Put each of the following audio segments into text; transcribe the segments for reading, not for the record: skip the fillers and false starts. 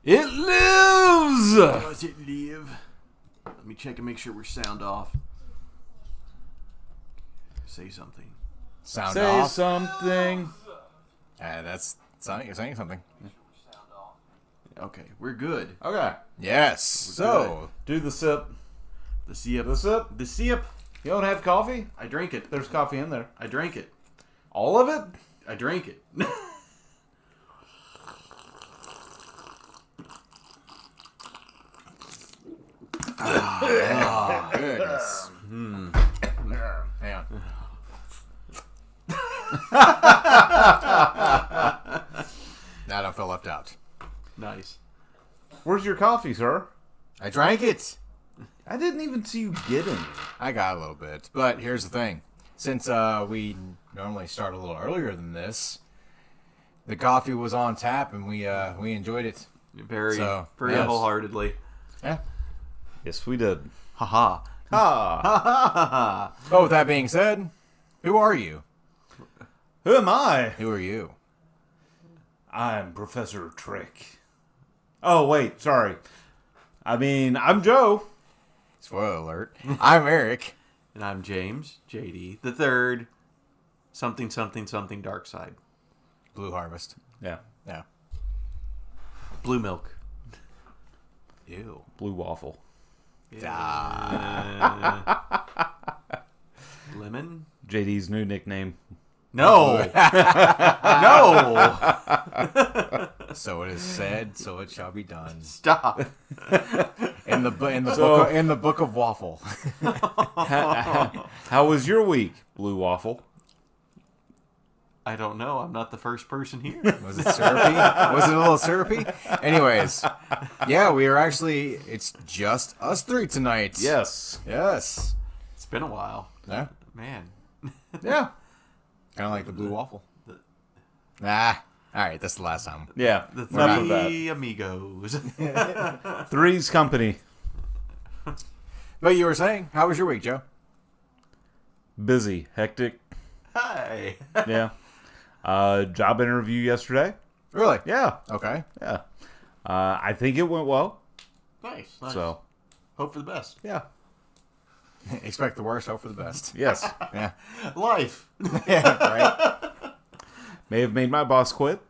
It lives! Does it live? Let me check and make sure we're sound off. Say something. Sound Say off. something. That's you're saying something. Okay, we're good. Okay. Yes. So Do the sip. The sip. The sip? The sip. You don't have coffee? I drank it. There's coffee in there. I drank it. All of it? I drank it. goodness. Hang on. Now I don't feel left out. Nice. Where's your coffee, sir? I drank it. I didn't even see you get any. I got a little bit, but here's the thing: since we normally start a little earlier than this, the coffee was on tap, and we enjoyed it. Very So, very yes. wholeheartedly. Yeah. Yes, we did. Haha. Ah. Oh, with that being said, who are you? Who am I? Who are you? I'm Professor Trick. Oh, wait, sorry. I mean, I'm Joe. Spoiler alert. I'm Eric. And I'm James, JD, the third. Something, something, something, dark side. Blue Harvest. Yeah. Yeah. Blue milk. Ew. Blue waffle. Lemon? JD's new nickname. No. No. So it is said, so it shall be done. Stop. In the book of waffle. How was your week, Blue Waffle? I don't know. I'm not the first person here. Was it syrupy? Was it a little syrupy? Anyways, yeah, we are actually. It's just us three tonight. Yes. Yes. It's been a while. Yeah. Man. Yeah. Kind of like the blue waffle. All right, that's the last time. Yeah. The Enough of three amigos. that. Three's company. But you were saying, how was your week, Joe? Busy. Hectic. Hi. Yeah. Job interview yesterday. Really? Yeah. Okay. Yeah. I think it went well. Nice. So, Hope for the best. yeah. Expect the worst, hope for the best. Yes. Yeah. Life. Yeah, right? May have made my boss quit.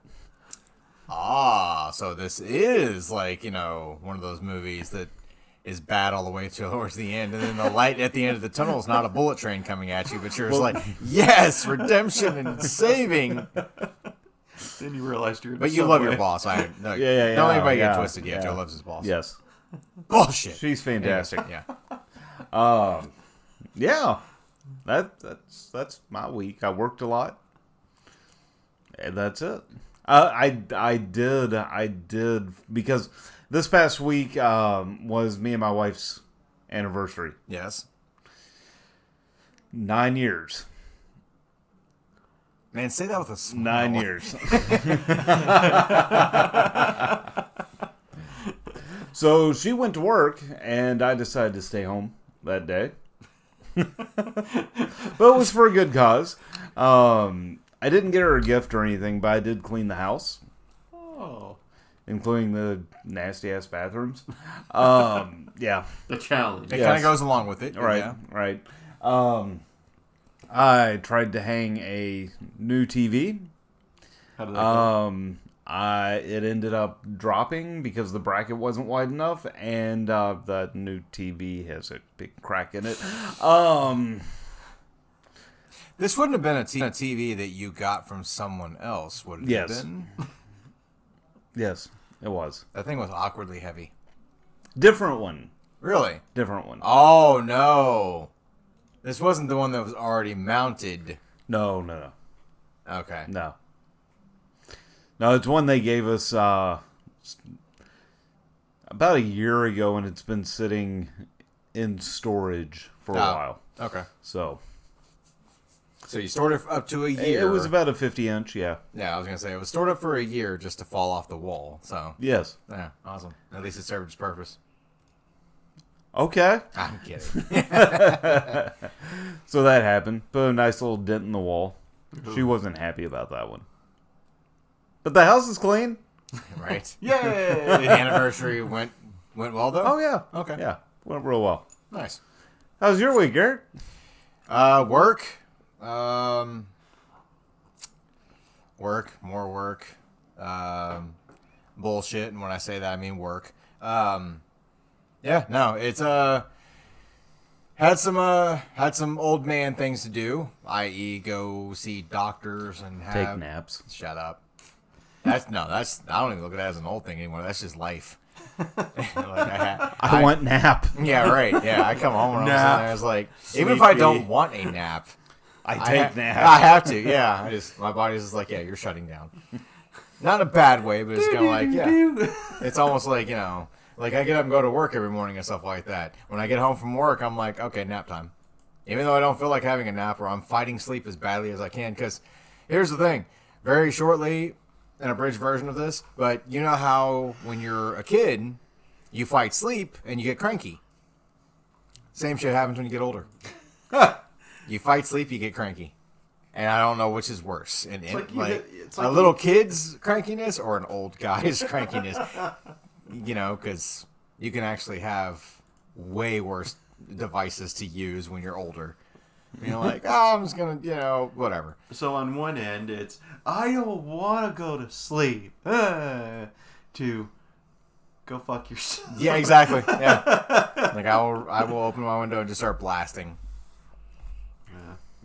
So this is like, one of those movies that is bad all the way towards the end, and then the light at the end of the tunnel is not a bullet train coming at you, but you're just like, yes, redemption and saving. Then you realized you're in But a you love subway. your boss. Yeah. Don't anybody get yeah, twisted. Yeah, yeah. Joe loves his boss. Yes. Bullshit. She's fantastic. Yeah. Yeah. That's my week. I worked a lot. And that's it. I did because this past week was me and my wife's anniversary. Yes. 9 years. Man, say that with a smile. 9 years. So she went to work, and I decided to stay home that day. But it was for a good cause. I didn't get her a gift or anything, but I did clean the house, Oh. including the nasty-ass bathrooms. Yeah. The challenge. It Yes. kind of goes along with it. Right, Yeah. right. I tried to hang a new TV. How did that go? It ended up dropping because the bracket wasn't wide enough, and the new TV has a big crack in it. This wouldn't have been a TV that you got from someone else, would it Yes. have been? Yes, it was. That thing was awkwardly heavy. Different one. Really? Different one. Oh, no. This wasn't the one that was already mounted. No. Okay. No, it's one they gave us about a year ago, and it's been sitting in storage for a while. Okay. So you stored it up to a year. it was about a 50-inch, yeah. Yeah, I was going to say, it was stored up for a year just to fall off the wall. So, Yes. yeah, awesome. At least it served its purpose. Okay. I'm kidding. So that happened. Put a nice little dent in the wall. She wasn't happy about that one. But the house is clean. Right. Yay! The anniversary went well though. Oh yeah. Okay. Yeah, went real well. Nice. How's your week, Eric? Work. More work. Bullshit, and when I say that, I mean work. Yeah, no, it's had some old man things to do, i.e., go see doctors and Take naps. Shut up. I don't even look at that as an old thing anymore. That's just life. I want nap. Yeah, right. Yeah, I come home and Nap. I was like, even if I don't want a nap, I take naps. I have to. Yeah, my body's just like, yeah, you're shutting down. Not in a bad way, but it's kind of like, yeah. It's almost like, like I get up and go to work every morning and stuff like that. When I get home from work, I'm like, okay, nap time. Even though I don't feel like having a nap, or I'm fighting sleep as badly as I can. Because here's the thing. Very shortly, an abridged version of this, but you know how when you're a kid, you fight sleep and you get cranky. Same shit happens when you get older. You fight sleep, you get cranky. And I don't know which is worse. And it's a little kid's crankiness or an old guy's crankiness. Because you can actually have way worse devices to use when you're older. You're like, I'm just going to, whatever. So on one end, it's, I don't want to go to sleep. To go fuck yourself. Yeah, exactly. Yeah. Like, I will open my window and just start blasting.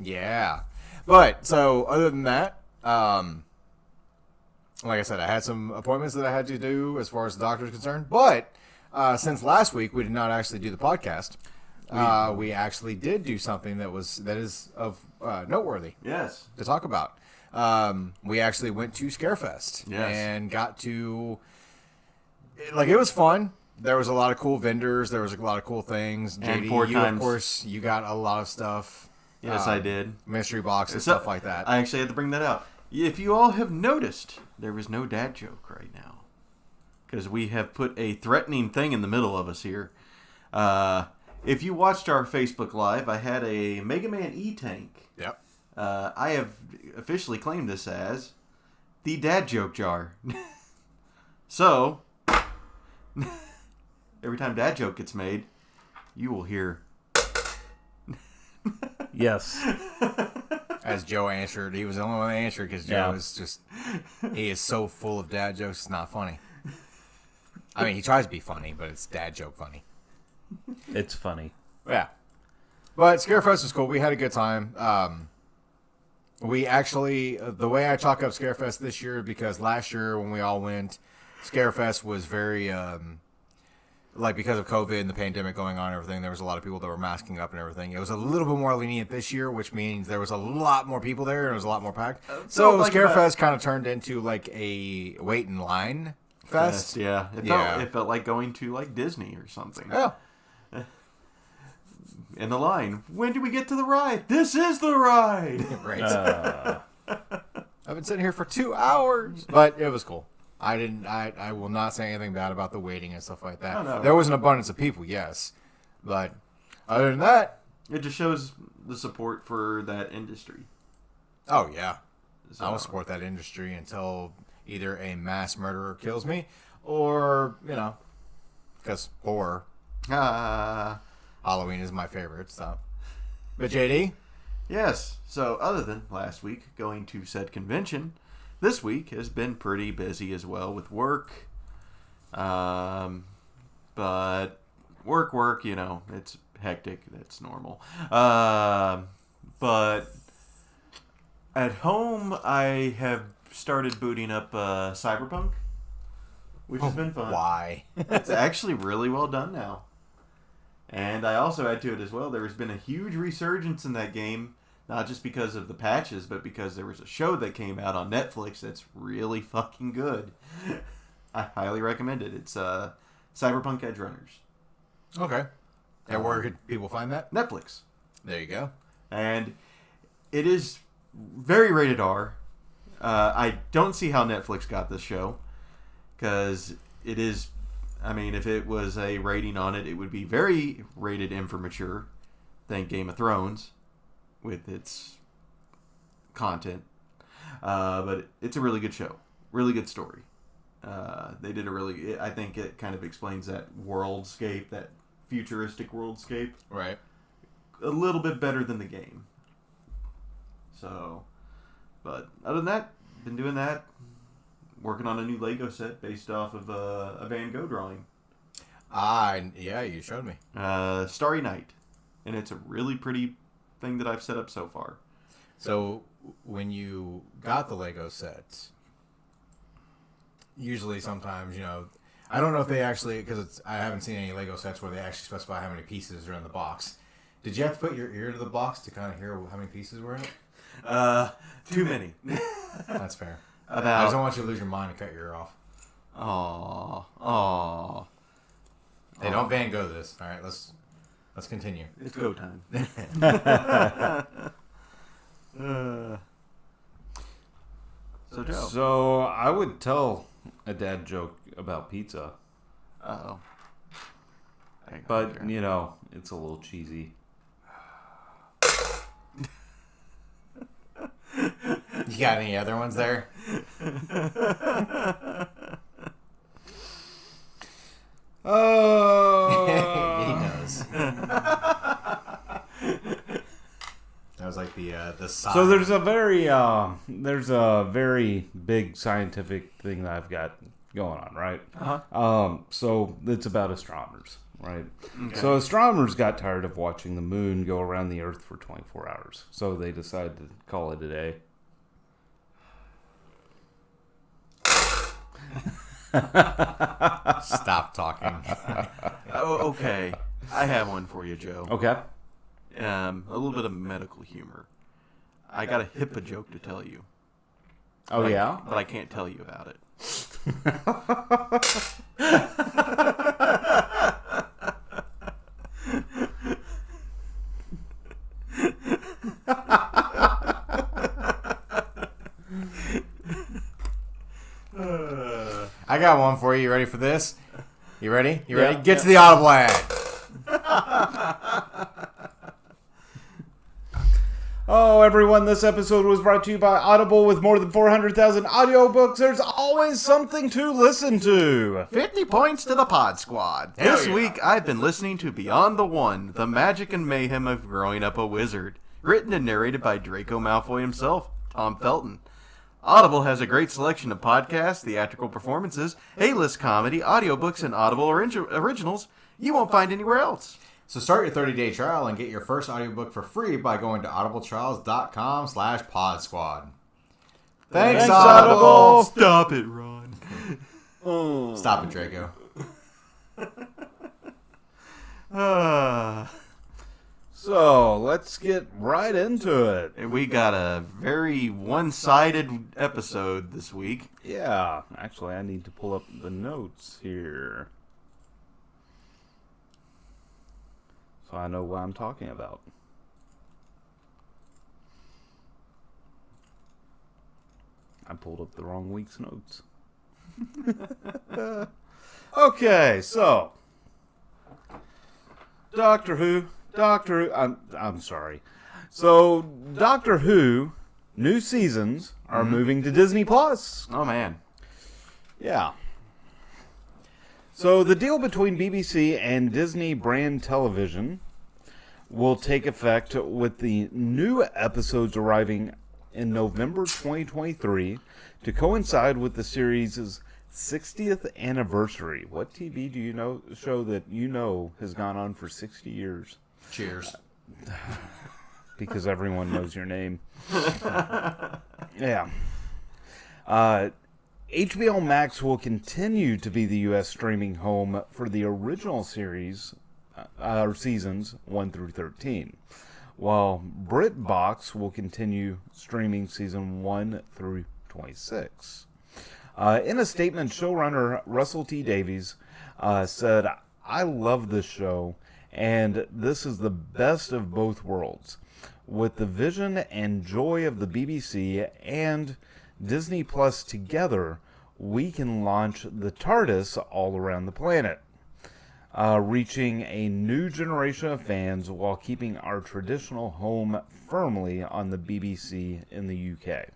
Yeah. But, so, other than that, like I said, I had some appointments that I had to do as far as the doctor is concerned. But, since last week, we did not actually do the podcast. We actually did do something that is of noteworthy. Yes. To talk about. We actually went to Scarefest. Yes. And got to, it was fun. There was a lot of cool vendors. There was a lot of cool things. And JD, of course, you got a lot of stuff. Yes, I did. Mystery boxes, stuff like that. I actually had to bring that up. If you all have noticed, there was no dad joke right now. Because we have put a threatening thing in the middle of us here. If you watched our Facebook Live, I had a Mega Man E-Tank. Yep. I have officially claimed this as the dad joke jar. So, every time dad joke gets made, you will hear... Yes. As Joe answered, he was the only one that answered because Joe is just, he is so full of dad jokes, it's not funny. I mean, he tries to be funny, but it's dad joke funny. It's funny. Yeah. But Scarefest was cool. We had a good time. We actually, the way I chalk up Scarefest this year, because last year when we all went, Scarefest was very, because of COVID and the pandemic going on and everything, there was a lot of people that were masking up and everything. It was a little bit more lenient this year, which means there was a lot more people there and it was a lot more packed. So Scarefest kind of turned into like a wait in line fest. Yeah. It felt like going to like Disney or something. Yeah. In the line, when do we get to the ride? This is the ride. Right. I've been sitting here for 2 hours, but it was cool. I will not say anything bad about the waiting and stuff like that. Oh, no. There was an abundance of people, yes. But other than that... It just shows the support for that industry. Oh, yeah. So, I will support that industry until either a mass murderer kills me or, because horror. Halloween is my favorite, so. But JD? Yes. So other than last week going to said convention, this week has been pretty busy as well with work. But work, it's hectic. That's normal. But at home, I have started booting up Cyberpunk, which has been fun. Why? It's actually really well done now. And I also add to it as well, there has been a huge resurgence in that game, not just because of the patches, but because there was a show that came out on Netflix that's really fucking good. I highly recommend it. It's Cyberpunk Edge Runners. Okay. And where could people find that? Netflix. There you go. And it is very rated R. I don't see how Netflix got this show, because it is... I mean, if it was a rating on it, it would be very rated M for mature. Thank Game of Thrones with its content. But it's a really good show. Really good story. They did a really... I think it kind of explains that worldscape, that futuristic worldscape. Right. A little bit better than the game. So, but other than that, been doing that. Working on a new Lego set based off of a Van Gogh drawing. Yeah, you showed me. Starry Night. And it's a really pretty thing that I've set up so far. So, when you got the Lego sets, usually sometimes, I don't know if they actually, because I haven't seen any Lego sets where they actually specify how many pieces are in the box. Did you have to put your ear to the box to kind of hear how many pieces were in it? Too many. That's fair. About... I just don't want you to lose your mind and cut your ear off. Aww. Hey, don't Van Gogh this. All right, let's continue. It's go time. So, Joe. So I would tell a dad joke about pizza. Uh-oh. But, it's a little cheesy. You got any other ones there? Oh, he knows. That was like the sign. So there's a very big scientific thing that I've got going on, right? Uh-huh. So it's about astronomers, right? Okay. So astronomers got tired of watching the moon go around the Earth for 24 hours, so they decided to call it a day. Stop talking. Oh, okay. I have one for you, Joe. Okay. A little bit of medical humor. I got a HIPAA joke to tell you. Oh, yeah? But I can't tell you about it. I got one for you. You ready for this? You ready? You ready? Yeah. Get to the Audible ad. Oh, everyone, this episode was brought to you by Audible. With more than 400,000 audiobooks, there's always something to listen to. 50 points to the Pod Squad. This week, I've been listening to Beyond the One, The Magic and Mayhem of Growing Up a Wizard. Written and narrated by Draco Malfoy himself, Tom Felton. Audible has a great selection of podcasts, theatrical performances, A-list comedy, audiobooks, and Audible originals you won't find anywhere else. So start your 30-day trial and get your first audiobook for free by going to audibletrials.com/podsquad. Thanks, Audible! Stop it, Ron. Stop it, Draco. So, let's get right into it. We got a very one-sided episode this week. Yeah, actually, I need to pull up the notes here, so I know what I'm talking about. I pulled up the wrong week's notes. Okay, so Doctor Who, I'm sorry. So Doctor Who new seasons are moving to Disney Plus. Oh, man. Yeah. So the deal between BBC and Disney Brand Television will take effect with the new episodes arriving in November 2023 to coincide with the series' 60th anniversary. What TV do you know show that has gone on for 60 years? Cheers. Because everyone knows your name. Yeah. HBO Max will continue to be the U.S. streaming home for the original series, seasons 1 through 13, while BritBox will continue streaming season 1 through 26. In a statement, showrunner Russell T. Davies said, "I love this show, and this is the best of both worlds. With the vision and joy of the BBC and Disney Plus together, we can launch the TARDIS all around the planet, reaching a new generation of fans while keeping our traditional home firmly on the BBC in the UK.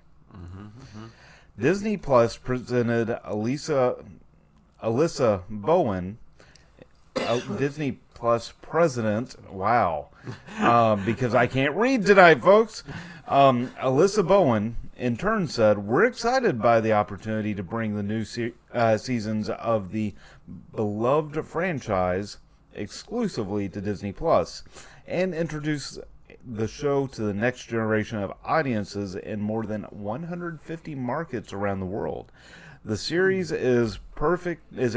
Disney Plus presented Alyssa Bowen, Disney Plus president. Wow, because I can't read tonight, folks. Alyssa Bowen in turn said, "We're excited by the opportunity to bring the new seasons of the beloved franchise exclusively to Disney Plus and introduce the show to the next generation of audiences in more than 150 markets around the world. The series is a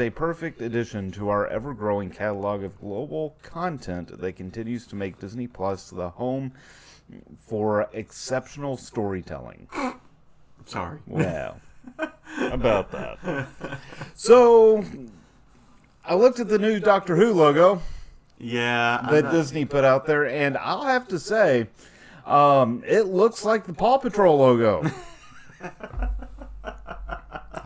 perfect addition to our ever-growing catalog of global content that continues to make Disney Plus the home for exceptional storytelling." Sorry. Wow. About that. So, I looked at the new Doctor Who logo Yeah. that Disney put out there, and I'll have to say, it looks like the Paw Patrol logo. I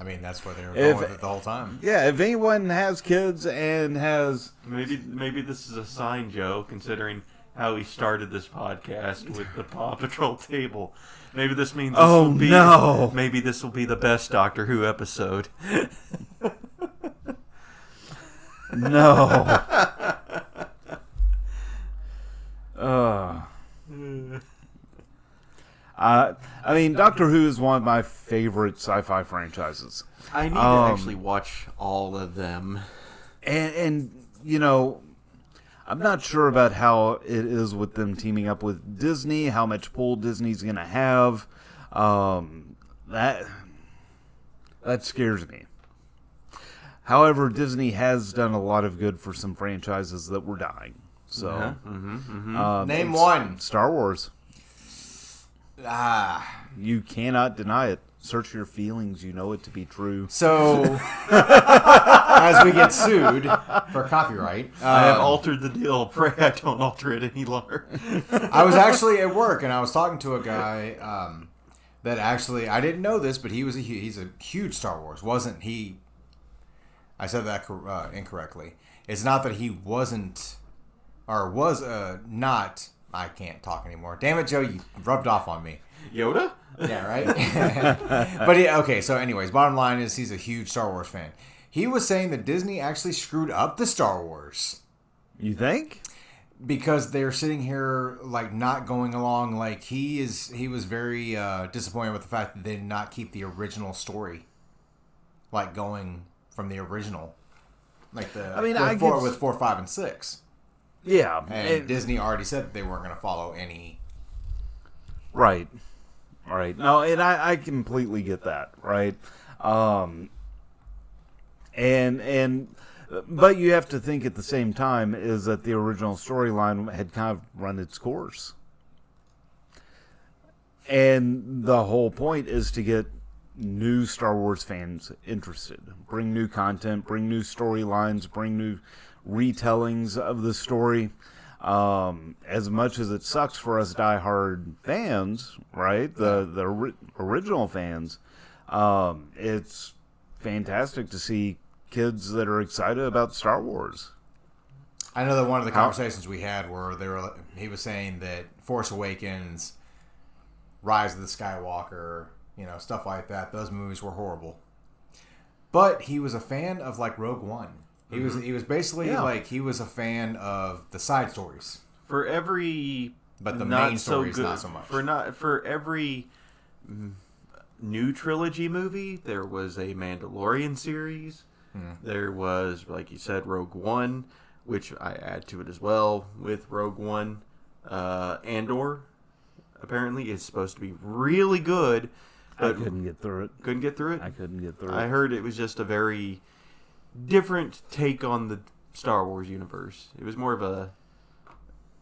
mean, that's where they were going with it the whole time. Yeah, if anyone has kids and has... Maybe this is a sign, Joe, considering how we started this podcast with the Paw Patrol table. Maybe this means maybe this will be the best Doctor Who episode. No. I mean, Doctor Who is one of my favorite sci-fi franchises. I need to actually watch all of them. And you know, I'm not sure about how it is with them teaming up with Disney, how much pull Disney's going to have. That scares me. However, Disney has done a lot of good for some franchises that were dying. So, Name one. Star Wars. You cannot deny it. Search your feelings. You know it to be true. So, as we get sued for copyright, I have altered the deal. Pray I don't alter it any longer. I was actually at work and I was talking to a guy that actually, I didn't know this, but he's a huge Star Wars. Wasn't he? I said that incorrectly. It's not that he wasn't, or was not. I can't talk anymore. Damn it, Joe! You rubbed off on me. Yoda? Yeah, right? But okay, so anyways, bottom line is he's a huge Star Wars fan. He was saying that Disney actually screwed up the Star Wars. You think? Because they're sitting here like not going along. Like he was very disappointed with the fact that they did not keep the original story like going from the original. Like with 4, 5, and 6. Yeah. And Disney already said that they weren't going to follow any. Right. No, and I completely get that, right? But you have to think at the same time is that the original storyline had kind of run its course. And the whole point is to get new Star Wars fans interested. Bring new content, bring new storylines, bring new retellings of the story. As much as it sucks for us diehard fans, right? The original fans, it's fantastic to see kids that are excited about Star Wars. I know that one of the conversations we had were he was saying that Force Awakens, Rise of the Skywalker, stuff like that, those movies were horrible. But he was a fan of like Rogue One. He was basically like he was a fan of the side stories. For every but the main stories not so much. For every new trilogy movie, there was a Mandalorian series. There was, like you said, Rogue One, which I add to it as well with Rogue One. Andor apparently is supposed to be really good. I couldn't get through it. Couldn't get through it? I couldn't get through it. I heard it was just a very different take on the Star Wars universe. It was more of a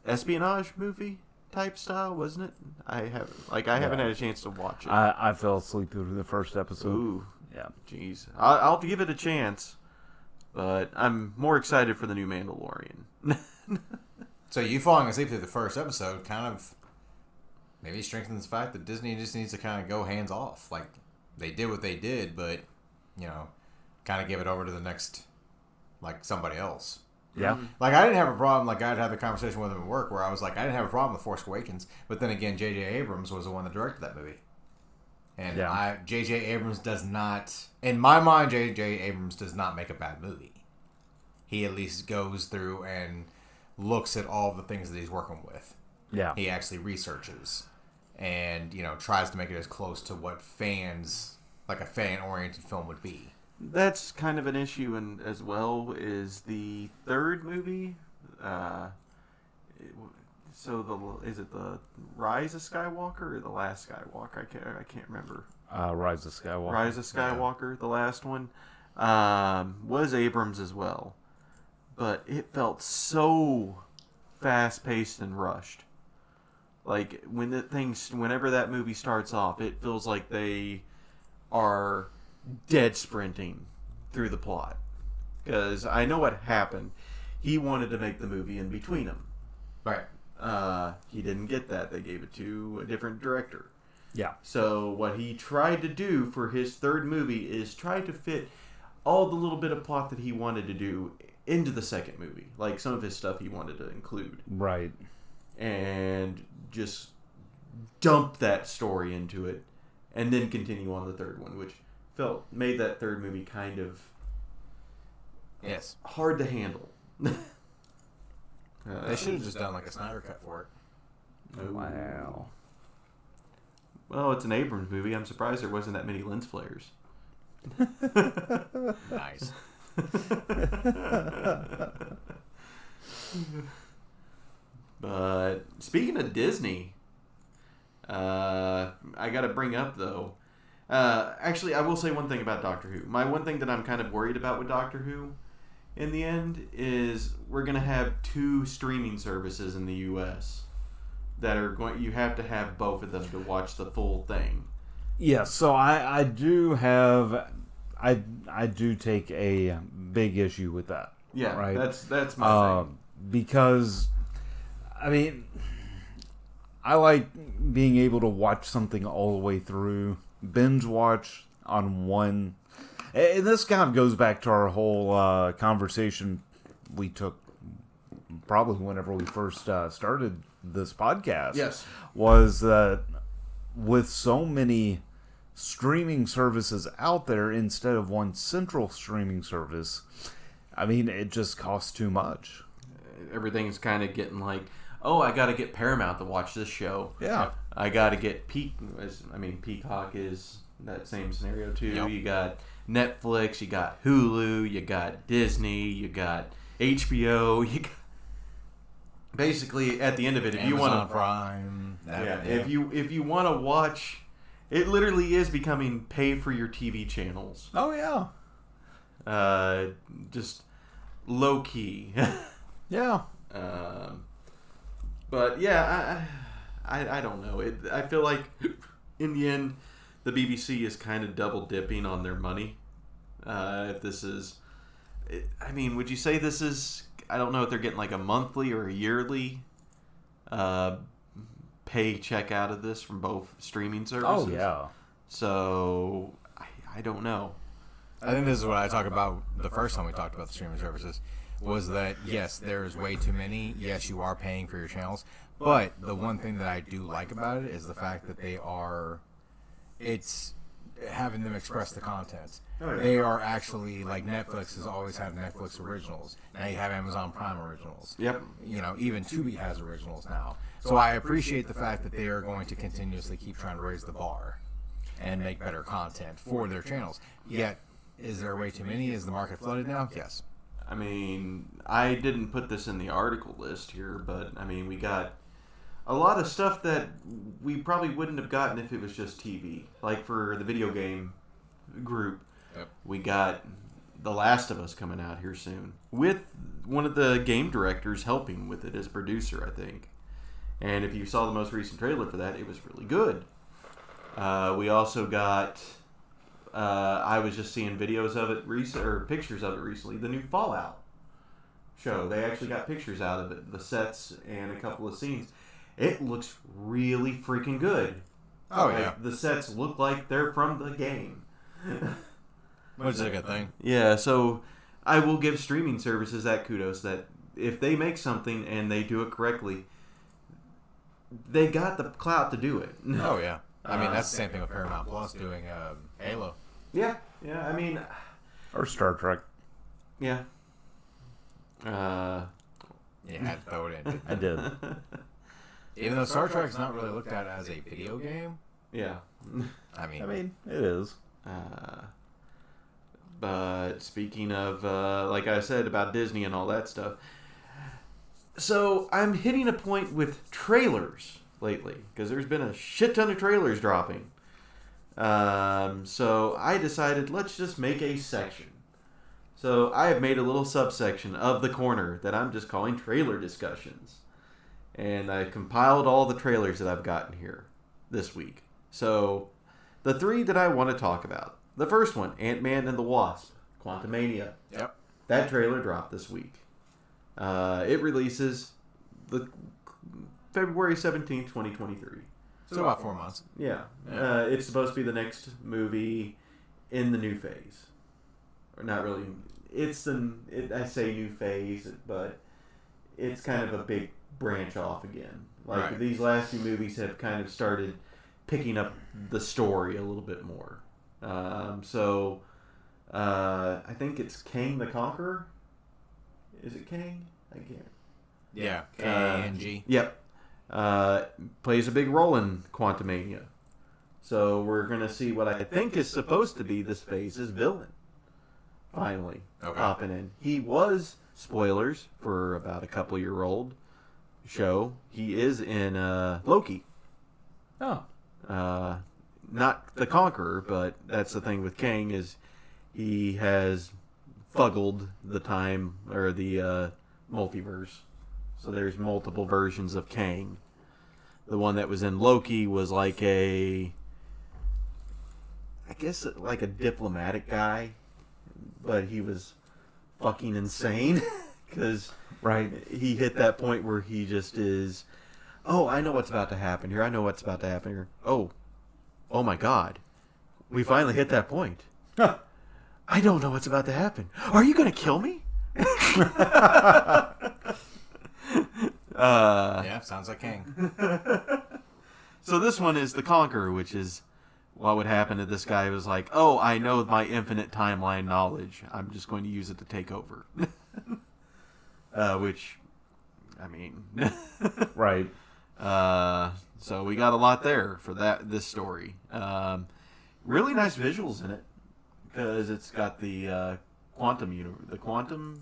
espionage movie type style, wasn't it? I haven't had a chance to watch it. I fell asleep through the first episode. Ooh. Yeah. Jeez. I'll give it a chance, but I'm more excited for the new Mandalorian. So you falling asleep through the first episode kind of maybe strengthens the fact that Disney just needs to kind of go hands off. Like, they did what they did, but, kind of give it over to the next, like, somebody else. Yeah. Like, I didn't have a problem. Like, I'd had the conversation with him at work where I was like, I didn't have a problem with Force Awakens. But then again, J.J. Abrams was the one that directed that movie. And Yeah. J.J. Abrams does not, in my mind, J.J. Abrams does not make a bad movie. He at least goes through and looks at all the things that he's working with. Yeah. He actually researches and, tries to make it as close to what fans, like a fan-oriented film would be. That's kind of an issue, as well, is the third movie. Is it the Rise of Skywalker or the Last Skywalker? I can't remember. Rise of Skywalker. Rise of Skywalker, the last one, was Abrams as well, but it felt so fast-paced and rushed. Like whenever that movie starts off, it feels like they are dead sprinting through the plot. Because I know what happened. He wanted to make the movie in between them. Right. He didn't get that. They gave it to a different director. Yeah. So what he tried to do for his third movie is try to fit all the little bit of plot that he wanted to do into the second movie. Like some of his stuff he wanted to include. Right. And just dump that story into it and then continue on the third one, which made that third movie kind of hard to handle. They should have just done like a Snyder cut for it. Wow. Well, it's an Abrams movie. I'm surprised there wasn't that many lens flares. Nice. But speaking of Disney, I got to bring up though. Actually, I will say one thing about Doctor Who. My one thing that I'm kind of worried about with Doctor Who, in the end, is we're gonna have 2 streaming services in the U.S. that are going. You have to have both of them to watch the full thing. Yeah. So I do have. I do take a big issue with that. Yeah, right. That's my thing. Because, I mean, I like being able to watch something all the way through, binge watch on one. And this kind of goes back to our whole conversation we took probably whenever we first started this podcast. Yes. Was that with so many streaming services out there instead of one central streaming service, I mean, it just costs too much. Everything's kind of getting like, oh, I got to get Paramount to watch this show. Yeah. I got to get Peacock is that same scenario too. Yep. You got Netflix, you got Hulu, you got Disney, you got HBO. You got... Basically, at the end of it, if you want to Prime, if you want to watch, it literally is becoming pay for your TV channels. Oh yeah. Just low key. Yeah. But yeah, I don't know. I feel like in the end, the BBC is kind of double dipping on their money. If this is, I mean, would you say this is? I don't know if they're getting like a monthly or a yearly paycheck out of this from both streaming services. Oh yeah. So I don't know. I think this is what I talked about the first time we talked about the streaming services, was that, yes, there's way too many. Yes, you are paying for your channels. But the one thing that I do like about it is the fact that it's having them express the content. Oh, yeah. They are actually, like Netflix has always had Netflix originals. Now you have Amazon Prime originals. Yep. Even Tubi has originals now. So I appreciate the fact that they are going to continuously keep trying to raise the bar and make better content for their channels. Yet, is there way too many? Is the market flooded now? Yes. I mean, I didn't put this in the article list here, but I mean, we got a lot of stuff that we probably wouldn't have gotten if it was just TV. Like for the video game group, Yep. we got The Last of Us coming out here soon, with one of the game directors helping with it as a producer, I think. And if you saw the most recent trailer for that, it was really good. We also got, I was just seeing videos of it or pictures of it recently, the new Fallout show. They actually got pictures out of it, the sets and a couple of scenes. It looks really freaking good. Oh, Like, yeah. the sets look like they're from the game. Which is a good thing. Yeah, so I will give streaming services that kudos that if they make something and they do it correctly, they got the clout to do it. Oh, yeah. I mean, that's the same thing with Paramount Plus doing Halo. Yeah. I mean, Or Star Trek. yeah. You had to throw it in. I did. Even though Star Trek's not really looked at as a video game. Yeah. I mean, It is. But speaking of, like I said about Disney and all that stuff, so I'm hitting a point with trailers lately because there's been a shit ton of trailers dropping. So I decided let's just make a section. So I have made a little subsection of the corner that I'm just calling trailer discussions. And I compiled all the trailers that I've gotten here this week. So the 3 that I want to talk about. The first one, Ant-Man and the Wasp, Quantumania. Yep. That trailer dropped this week. It releases the February 17th, 2023. So about 4 months. Yeah. It's supposed to be the next movie in the new phase. Or not really. I say new phase, but it's kind of a big branch off again. Like Right. These last few movies have kind of started picking up the story a little bit more. So I think it's Kang the Conqueror. Is it Kang? I can't. Yeah. K-A-N-G. Yep. Plays a big role in Quantumania. So we're going to see what I think is supposed to be this phase's villain. Finally. Okay. Popping in. He was, spoilers, for about a couple-year-old show. He is in Loki. Oh. Not the Conqueror, but that's the thing with Kang is he has fuggled the time, or the multiverse. So there's multiple versions of Kang. The one that was in Loki was like I guess like a diplomatic guy, but he was fucking insane because Right. he hit that point where he just is, oh, I know what's about to happen here. I know what's about to happen here. Oh my God. We finally hit that point. I don't know what's about to happen. Are you going to kill me? Yeah, sounds like King. So this one is the Conqueror, which is what would happen if this guy was like, oh, I know my infinite timeline knowledge. I'm just going to use it to take over. Which, I mean... Right. So we got a lot there for this story. Really nice visuals in it because it's got the quantum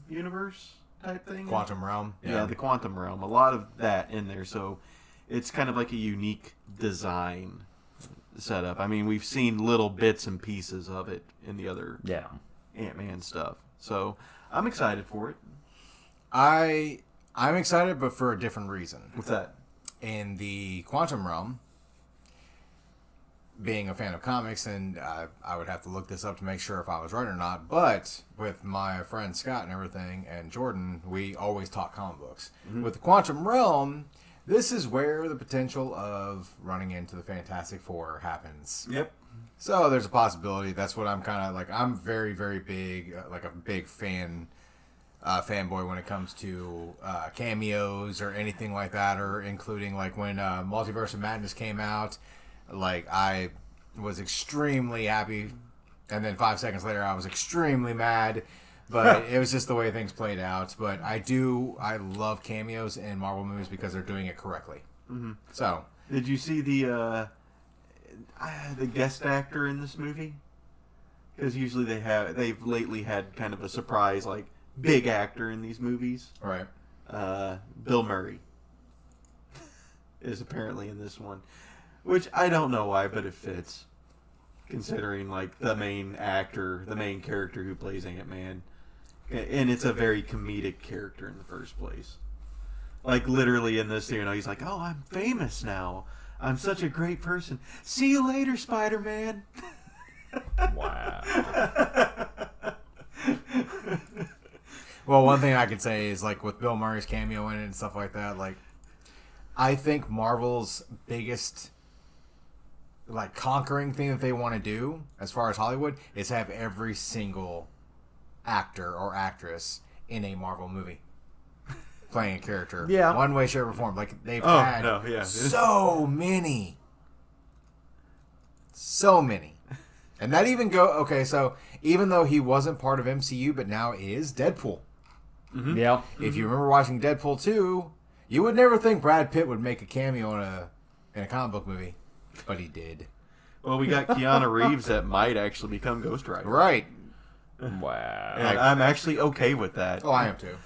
universe type thing. Quantum Realm. Yeah, the quantum realm. A lot of that in there. So it's kind of like a unique design setup. I mean, we've seen little bits and pieces of it in the other Yeah. Ant-Man stuff. So I'm excited for it. I'm excited, but for a different reason. What's that? In the Quantum Realm, being a fan of comics, and I would have to look this up to make sure if I was right or not, but with my friend Scott and everything, and Jordan, we always talk comic books. Mm-hmm. With the Quantum Realm, this is where the potential of running into the Fantastic Four happens. Yep. So there's a possibility. That's what I'm kind of like. I'm very, very big, like a big fanboy when it comes to cameos or anything like that, or including like when Multiverse of Madness came out. Like, I was extremely happy, and then 5 seconds later I was extremely mad, but it was just the way things played out. But I love cameos in Marvel movies because they're doing it correctly. Mm-hmm. So, did you see the guest actor in this movie? Because usually they've lately had kind of a surprise, like, big actor in these movies. Right. Bill Murray is apparently in this one. Which, I don't know why, but it fits. Considering, like, the main character who plays Ant-Man. And it's a very comedic character in the first place. Like, literally in this, he's like, oh, I'm famous now. I'm such a great person. See you later, Spider-Man. Wow. Well, one thing I can say is, like, with Bill Murray's cameo in it and stuff like that, like, I think Marvel's biggest, like, conquering thing that they want to do, as far as Hollywood, is have every single actor or actress in a Marvel movie playing a character. Yeah. One way, shape, or form. Like, they've had so many. So many. And that even okay, so even though he wasn't part of MCU, but now is Deadpool. Mm-hmm. Yeah. If you remember watching Deadpool 2, you would never think Brad Pitt would make a cameo in a comic book movie. But he did. Well, we got Keanu Reeves that might actually become Ghost Rider. Right. Wow. And I'm actually okay with that. Oh, I am too.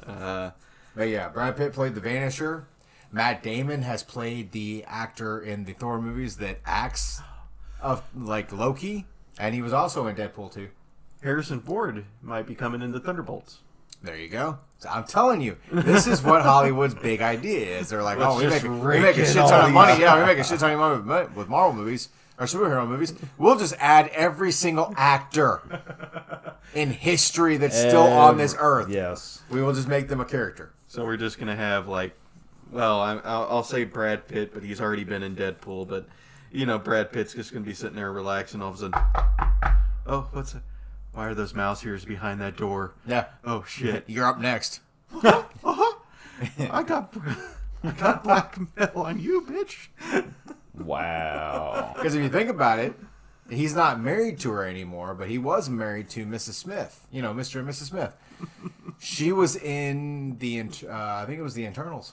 But yeah, Brad Pitt played the Vanisher. Matt Damon has played the actor in the Thor movies that acts of like Loki, and he was also in Deadpool 2. Harrison Ford might be coming into Thunderbolts. There you go. So I'm telling you, this is what Hollywood's big idea is. They're like, Let's we just make a rake shit in all ton of money. these- Yeah, we make a shit ton of money with Marvel movies or superhero movies. We'll just add every single actor in history that's still on this earth. Yes. We will just make them a character. So we're just going to have, like, well, I'll say Brad Pitt, but he's already been in Deadpool. But, you know, Brad Pitt's just going to be sitting there relaxing. All of a sudden, oh, what's that? Why are those mouse ears behind that door? Yeah. Oh, shit. You're up next. I got blackmail on you, bitch. Wow. Because if you think about it, he's not married to her anymore, but he was married to Mrs. Smith. You know, Mr. and Mrs. Smith. She was in the, I think it was the Internals.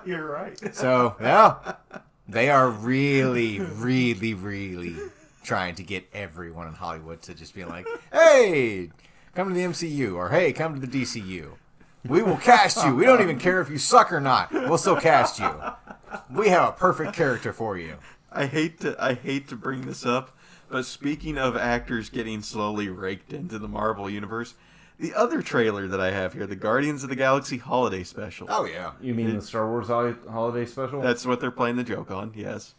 You're right. So, yeah, they are really, really, really trying to get everyone in Hollywood to just be like, hey, come to the MCU, or hey, come to the DCU. We will cast you. We don't even care if you suck or not. We'll still cast you. We have a perfect character for you. I hate to bring this up, but speaking of actors getting slowly raked into the Marvel universe, the other trailer that I have here, the Guardians of the Galaxy Holiday Special. Oh, yeah. You mean the Star Wars holiday special? That's what they're playing the joke on, yes.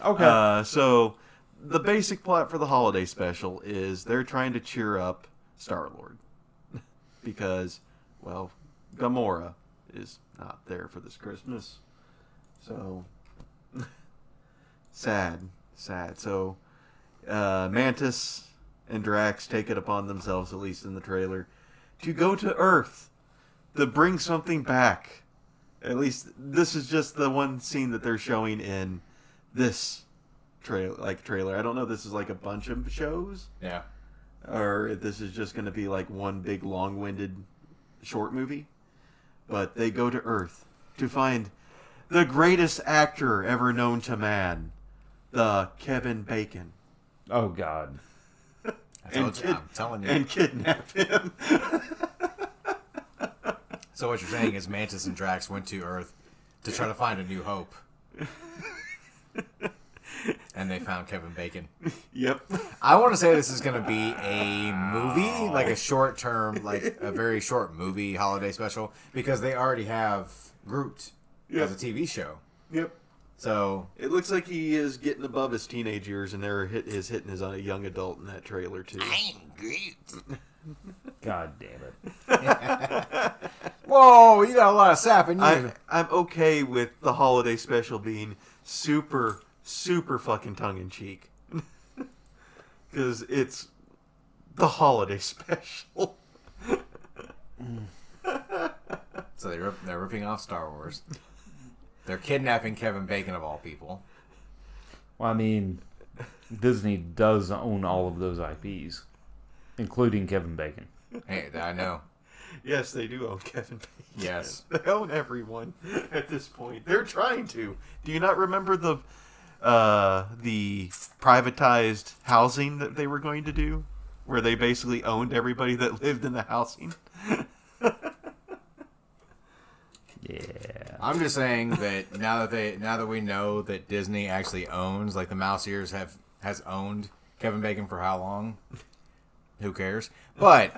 Okay. So, the basic plot for the holiday special is they're trying to cheer up Star-Lord. Because, well, Gamora is not there for this Christmas. So, sad. So, Mantis and Drax take it upon themselves, at least in the trailer, to go to Earth to bring something back. At least this is just the one scene that they're showing in this trailer. I don't know if this is like a bunch of shows. Yeah. Or if this is just going to be like one big long-winded short movie. But they go to Earth to find the greatest actor ever known to man, the Kevin Bacon. Oh, God. I'm telling you. And kidnap him. So what you're saying is Mantis and Drax went to Earth to try to find a new hope. And they found Kevin Bacon. Yep. I want to say this is going to be a movie, like a short term, like a very short movie holiday special, because they already have Groot as a TV show. Yep. So It looks like he is getting above his teenage years, and they're hitting his young adult in that trailer too. I'm Groot. God damn it. Whoa, you got a lot of sap in you. I'm okay with the holiday special being super fucking tongue in cheek, because it's the holiday special. So they're ripping off Star Wars. They're kidnapping Kevin Bacon of all people. Well, I mean, Disney does own all of those IPs, including Kevin Bacon. Hey, I know. Yes, they do own Kevin Bacon. Yes. They own everyone at this point. They're trying to. Do you not remember the privatized housing that they were going to do, where they basically owned everybody that lived in the housing? Yeah. I'm just saying that now that we know that Disney actually owns, like the Mouse Ears has owned Kevin Bacon for how long? Who cares? But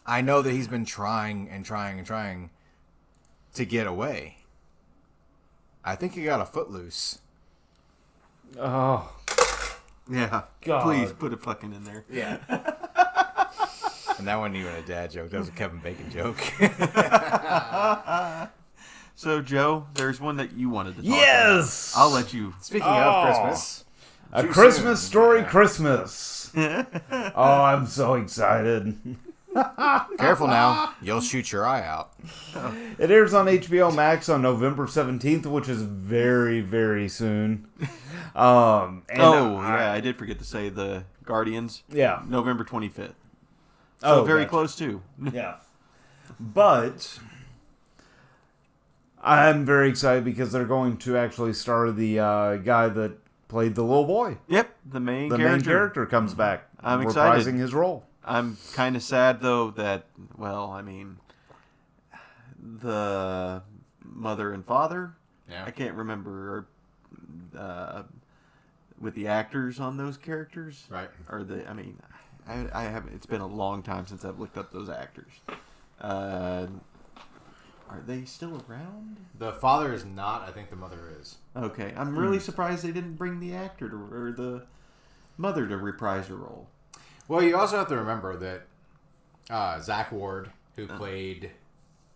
I know that he's been trying to get away. I think he got a footloose. Oh, Yeah. God. Please put a fucking in there. Yeah. And that wasn't even a dad joke. That was a Kevin Bacon joke. So, Joe, there's one that you wanted to talk yes! about. I'll let you. Speaking of Christmas. A too Christmas soon. Story Yeah. Christmas. Oh, I'm so excited. Careful now. You'll shoot your eye out. It airs on HBO Max on November 17th, which is very, very soon. I did forget to say the Guardians. Yeah. November 25th. So very gotcha. close, too. Yeah. But I'm very excited because they're going to actually star the guy that played the little boy. Yep, the main character comes back. I'm excited. Reprising his role. I'm kind of sad, though, that, the mother and father, Yeah. I can't remember with the actors on those characters. Right. I haven't. It's been a long time since I've looked up those actors. Are they still around? The father is not. I think the mother is. Okay, I'm really surprised they didn't bring the actor or the mother to reprise her role. Well, you also have to remember that Zach Ward, who played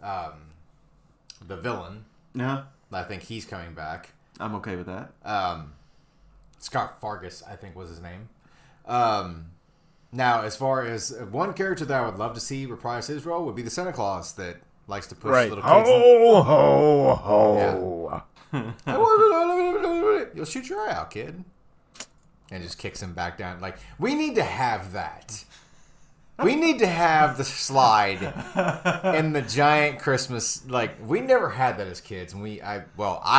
the villain, Yeah, I think he's coming back. I'm okay with that. Scott Fargus, I think was his name. Now, as far as one character that I would love to see reprise his role would be the Santa Claus that likes to push little kids. Ho, ho, ho. You'll shoot your eye out, kid. And just kicks him back down. Like, we need to have that. We need to have the slide in the giant Christmas. Like, we never had that as kids. And I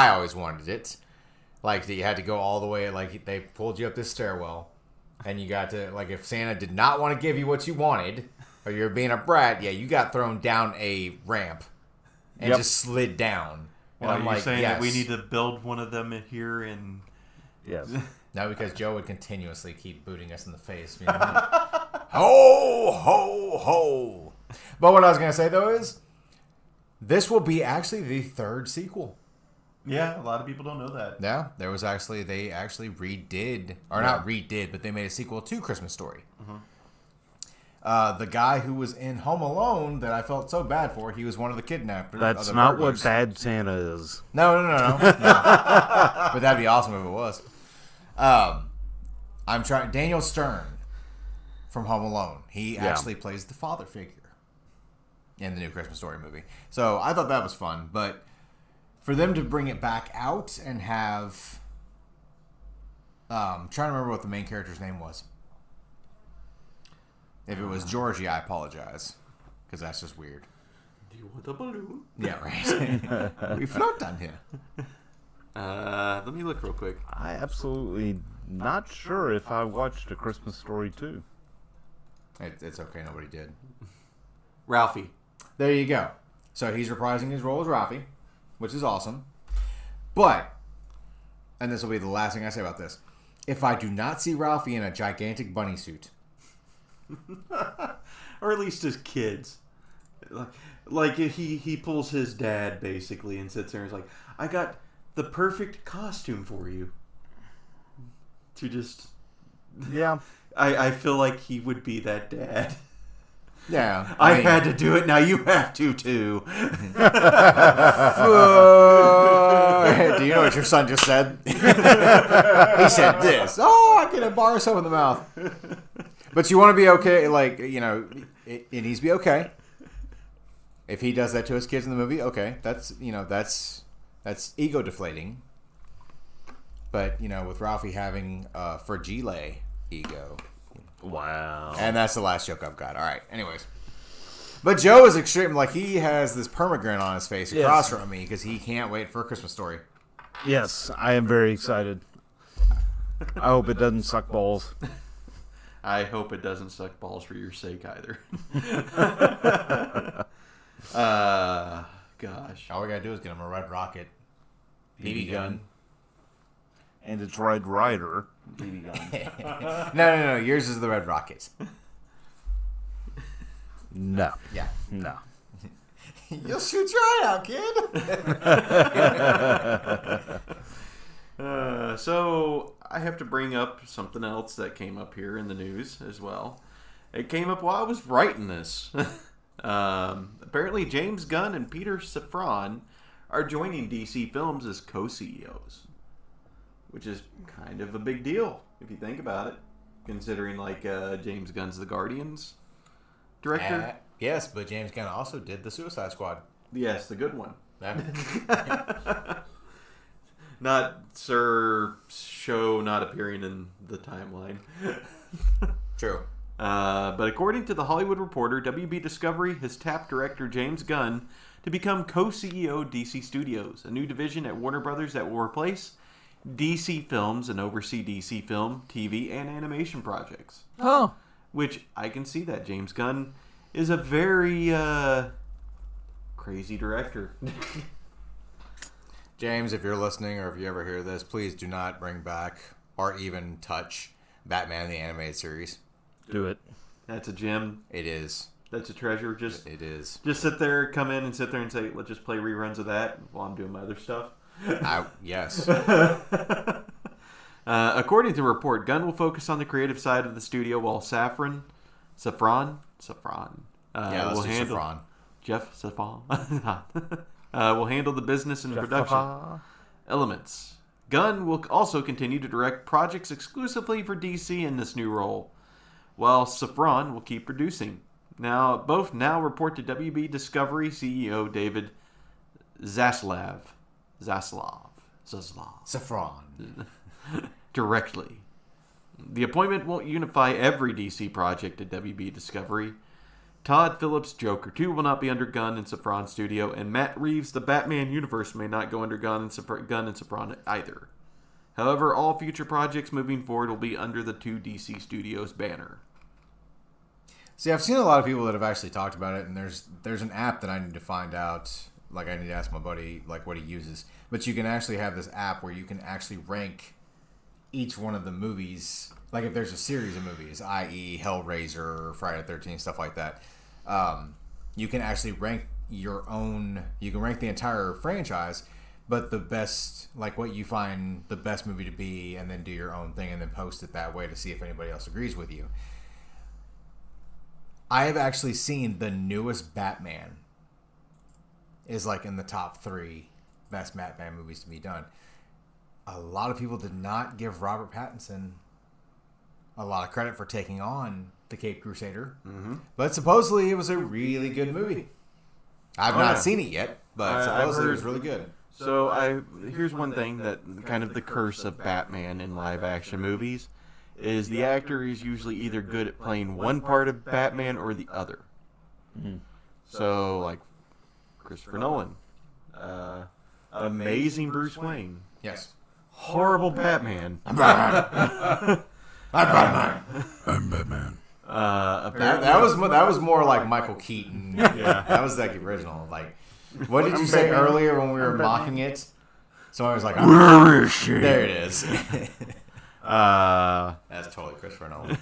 always wanted it. Like, you had to go all the way. Like, they pulled you up this stairwell. And you got to, like, if Santa did not want to give you what you wanted, or you're being a brat, you got thrown down a ramp and just slid down. And Well, you're saying that we yes. need to build one of them here in... Yes. No, because Joe would continuously keep booting us in the face. You know? Ho, ho, ho. But what I was going to say, though, is this will be actually the third sequel. Yeah, a lot of people don't know that. Yeah, they actually redid, or not redid, but they made a sequel to Christmas Story. The guy who was in Home Alone that I felt so bad for, he was one of the kidnappers. That's of the not burglars. what Bad Santa is. No. But that'd be awesome if it was. I'm trying. Daniel Stern from Home Alone. He actually plays the father figure in the new Christmas Story movie. So I thought that was fun. But for them to bring it back out and have, trying to remember what the main character's name was. If it was Georgie, I apologize, because that's just weird. Do you want a balloon? Yeah, right. We float down here. Let me look real quick. I absolutely not sure if I watched A Christmas Story too. It's okay, nobody did. Ralphie. There you go. So he's reprising his role as Ralphie, which is awesome. But, and this will be the last thing I say about this, if I do not see Ralphie in a gigantic bunny suit, Or at least his kids. Like he pulls his dad, basically, and sits there and is like, I got the perfect costume for you. To just... Yeah. I feel like he would be that dad. yeah, I had to do it, now you have to, too. Do you know what your son just said? He said this. Oh, I can borrow some in the mouth. But you want to be okay, like, you know, it needs to be okay. If he does that to his kids in the movie, okay, that's ego deflating. But, you know, with Ralphie having fragile ego. Wow. And that's the last joke I've got. All right, anyways. But Joe is extreme. Like, he has this permagrin on his face across from me because he can't wait for A Christmas Story. Yes, I am very excited. I hope it doesn't suck balls. I hope it doesn't suck balls for your sake either. Gosh. All we gotta do is get him a red rocket. BB gun. And it's Red Rider. BB gun. No. Yours is the red rocket. No. Yeah. No. You'll shoot your eye out, kid. So I have to bring up something else that came up here in the news as well. It came up while I was writing this. Apparently James Gunn and Peter Safran are joining DC Films as co-CEOs, which is kind of a big deal if you think about it, considering like James Gunn's The Guardians director? Yes, but James Gunn also did the Suicide Squad. Yes, the good one. That- Not Sir Show not appearing in the timeline. True. But according to The Hollywood Reporter, WB Discovery has tapped director James Gunn to become co-CEO of DC Studios, a new division at Warner Brothers that will replace DC Films and oversee DC film, TV, and animation projects. Oh. Which I can see that. James Gunn is a very crazy director. James, if you're listening or if you ever hear this, please do not bring back or even touch Batman the Animated Series. Do it. That's a gem. It is. That's a treasure. It is. Just come in and sit there and say, let's just play reruns of that while I'm doing my other stuff. Yes. According to the report, Gunn will focus on the creative side of the studio while Safran Let's do Safran. Jeff Safran will handle the business and production elements. Gunn will also continue to direct projects exclusively for DC in this new role, while Safran will keep producing. Both now report to WB Discovery CEO David Zaslav Safran. directly. The appointment won't unify every DC project at WB Discovery. Todd Phillips' Joker 2 will not be under Gunn and Safran Studio, and Matt Reeves' The Batman universe may not go under Gunn and Safran either. However, all future projects moving forward will be under the two DC Studios banner. See, I've seen a lot of people that have actually talked about it, and there's an app that I need to find out. Like, I need to ask my buddy what he uses. But you can actually have this app where you can actually rank each one of the movies. Like, if there's a series of movies, i.e. Hellraiser, Friday the 13th, stuff like that, you can actually rank your own. You can rank the entire franchise, but the best, like what you find the best movie to be, and then do your own thing, and then post it that way to see if anybody else agrees with you. I have actually seen the newest Batman is like in the top 3 best Batman movies to be done. A lot of people did not give Robert Pattinson a lot of credit for taking on the Caped Crusader, but supposedly it was a really good movie. I've not seen it yet, but supposedly it was really good. So here's one thing that kind of the curse of Batman in live action movies is the actor is usually either good at playing one part of Batman or the other. Mm-hmm. So, like Christopher Nolan, amazing Bruce Wayne, Yes. horrible Batman. I'm Batman. I'm Batman. That was more like Michael Keaton. Yeah. That was like the original. Like, what did you say earlier when we were mocking it? Someone was like, Where is she? there it is. That's totally Christopher Nolan.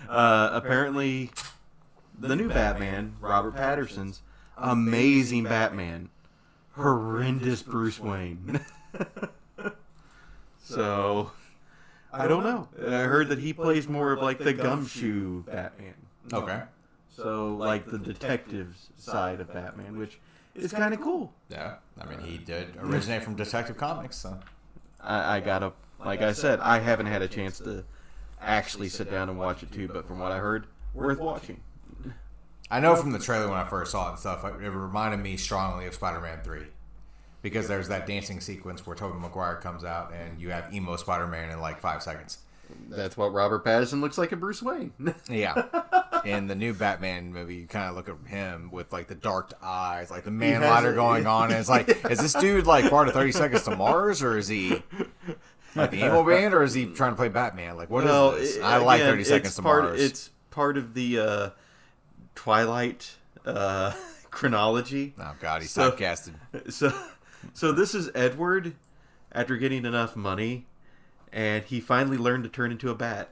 Apparently, the new Batman, Robert Pattinson's amazing Batman, horrendous Bruce Wayne. So, I don't know. I heard that he plays more of like the gumshoe Batman. Okay. So, like the detective side of Batman, which is kind of cool. Yeah. I mean, he did originate from Detective Comics, so. I gotta, like I said, I haven't had a chance to actually sit down and watch it too, but from what I heard, worth watching. I know from the trailer when I first saw it and stuff, it reminded me strongly of Spider-Man 3. Because there's that dancing sequence where Tobey Maguire comes out and you have emo Spider-Man in like 5 seconds. That's what Robert Pattinson looks like in Bruce Wayne. Yeah. In the new Batman movie, you kind of look at him with like the dark eyes, like the man lighter going on. And it's like, is this dude like part of 30 Seconds to Mars, or is he like the emo band, or is he trying to play Batman? Like, what is this? I like 30 Seconds to Mars. It's part of the Twilight chronology. Oh, God, he's typecasted. So this is Edward after getting enough money, and he finally learned to turn into a bat.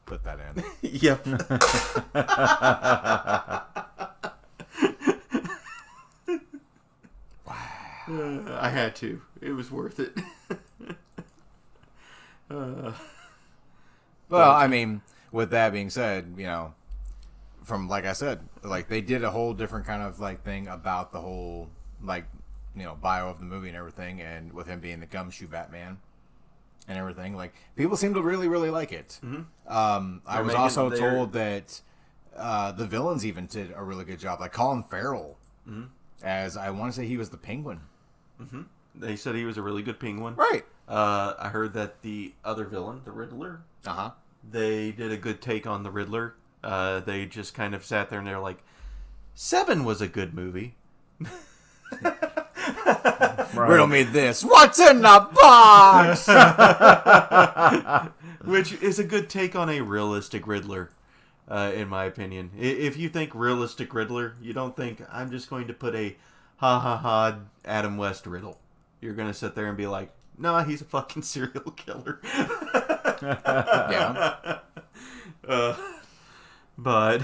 Put that in. Yep. Wow. I had to. It was worth it. Well, I mean, with that being said, you know, from like I said, like they did a whole different kind of like thing about the whole like, you know, bio of the movie and everything, and with him being the gumshoe Batman, and everything. Like, people seem to really, really like it. I was making also their- told that the villains even did a really good job. Like Colin Farrell, as I want to say he was the Penguin. They said he was a really good penguin. Right. I heard that the other villain, the Riddler, they did a good take on the Riddler. They just kind of sat there and they're like, Seven was a good movie. Riddle me this. What's in the box? Which is a good take on a realistic Riddler, in my opinion. If you think realistic Riddler, you don't think, I'm just going to put a ha Adam West riddle. You're going to sit there and be like, no, he's a fucking serial killer. Yeah. But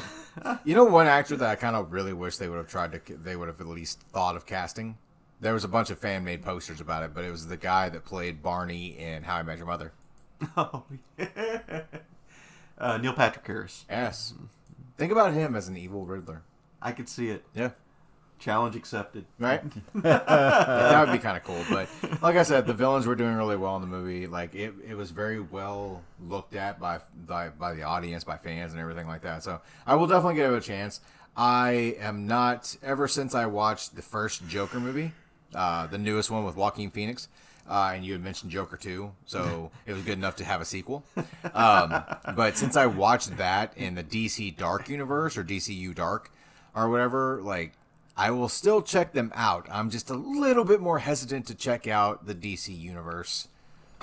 You know, one actor that I kind of really wish they would have they would have at least thought of casting? There was a bunch of fan-made posters about it, but it was the guy that played Barney in How I Met Your Mother. oh, yeah. Neil Patrick Harris. Yes. Think about him as an evil Riddler. I could see it. Yeah. Challenge accepted. Right? That would be kind of cool. But like I said, the villains were doing really well in the movie. Like, it was very well looked at by the audience, by fans, and everything like that. So I will definitely give it a chance. I am not, ever since I watched the first Joker movie, the newest one with Joaquin Phoenix, and you had mentioned Joker 2, so it was good enough to have a sequel. But since I watched that in the DC Dark universe, or DCU Dark, or whatever, like, I will still check them out. I'm just a little bit more hesitant to check out the DC universe.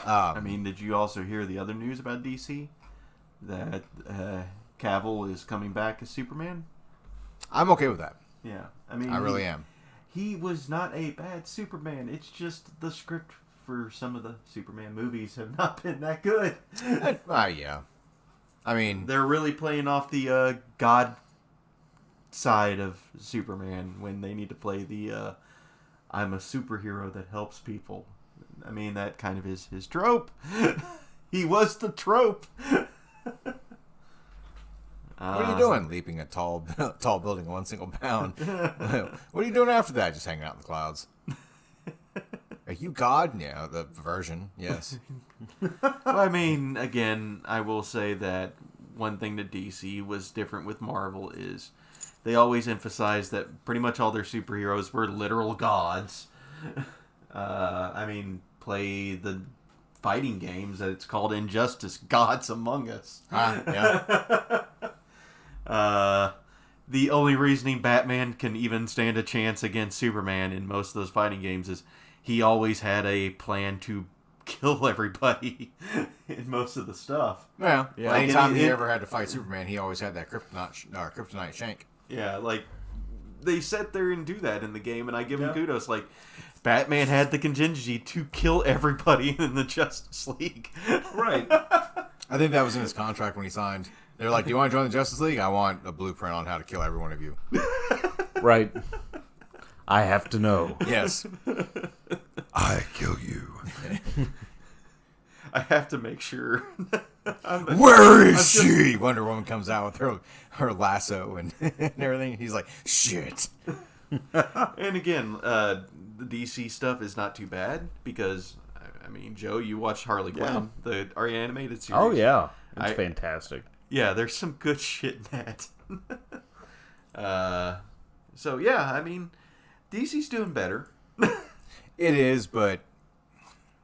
I mean, did you also hear the other news about DC? That Cavill is coming back as Superman? I'm okay with that. Yeah. I mean, I really am. He was not a bad Superman. It's just the script for some of the Superman movies have not been that good. Yeah. I mean, They're really playing off the God side of Superman when they need to play the I'm a superhero that helps people. I mean, that kind of is his trope. He was the trope. what are you doing? Leaping a tall building in one single bound. What are you doing after that? Just hanging out in the clouds. Are you God? Yeah, the version. Yes. Well, I mean, again, I will say that one thing that DC was different with Marvel is they always emphasized that pretty much all their superheroes were literal gods. I mean, play the fighting games that it's called Injustice, Gods Among Us. Yeah. The only reasoning Batman can even stand a chance against Superman in most of those fighting games is he always had a plan to kill everybody in most of the stuff. Yeah. Like, Anytime he ever had to fight Superman, he always had that kryptonite shank. Yeah, like, they sit there and do that in the game, and I give him kudos. Like, Batman had the contingency to kill everybody in the Justice League. Right. I think that was in his contract when he signed. They were like, do you want to join the Justice League? I want a blueprint on how to kill every one of you. Right. I have to know. Yes. I kill you. I have to make sure. Where is she? Wonder Woman comes out with her lasso and everything. He's like, shit. And again, the DC stuff is not too bad because, I mean, Joe, you watched Harley Quinn, the animated series. Oh, yeah. It's fantastic. Yeah, there's some good shit in that. So, yeah, I mean, DC's doing better. It is, but...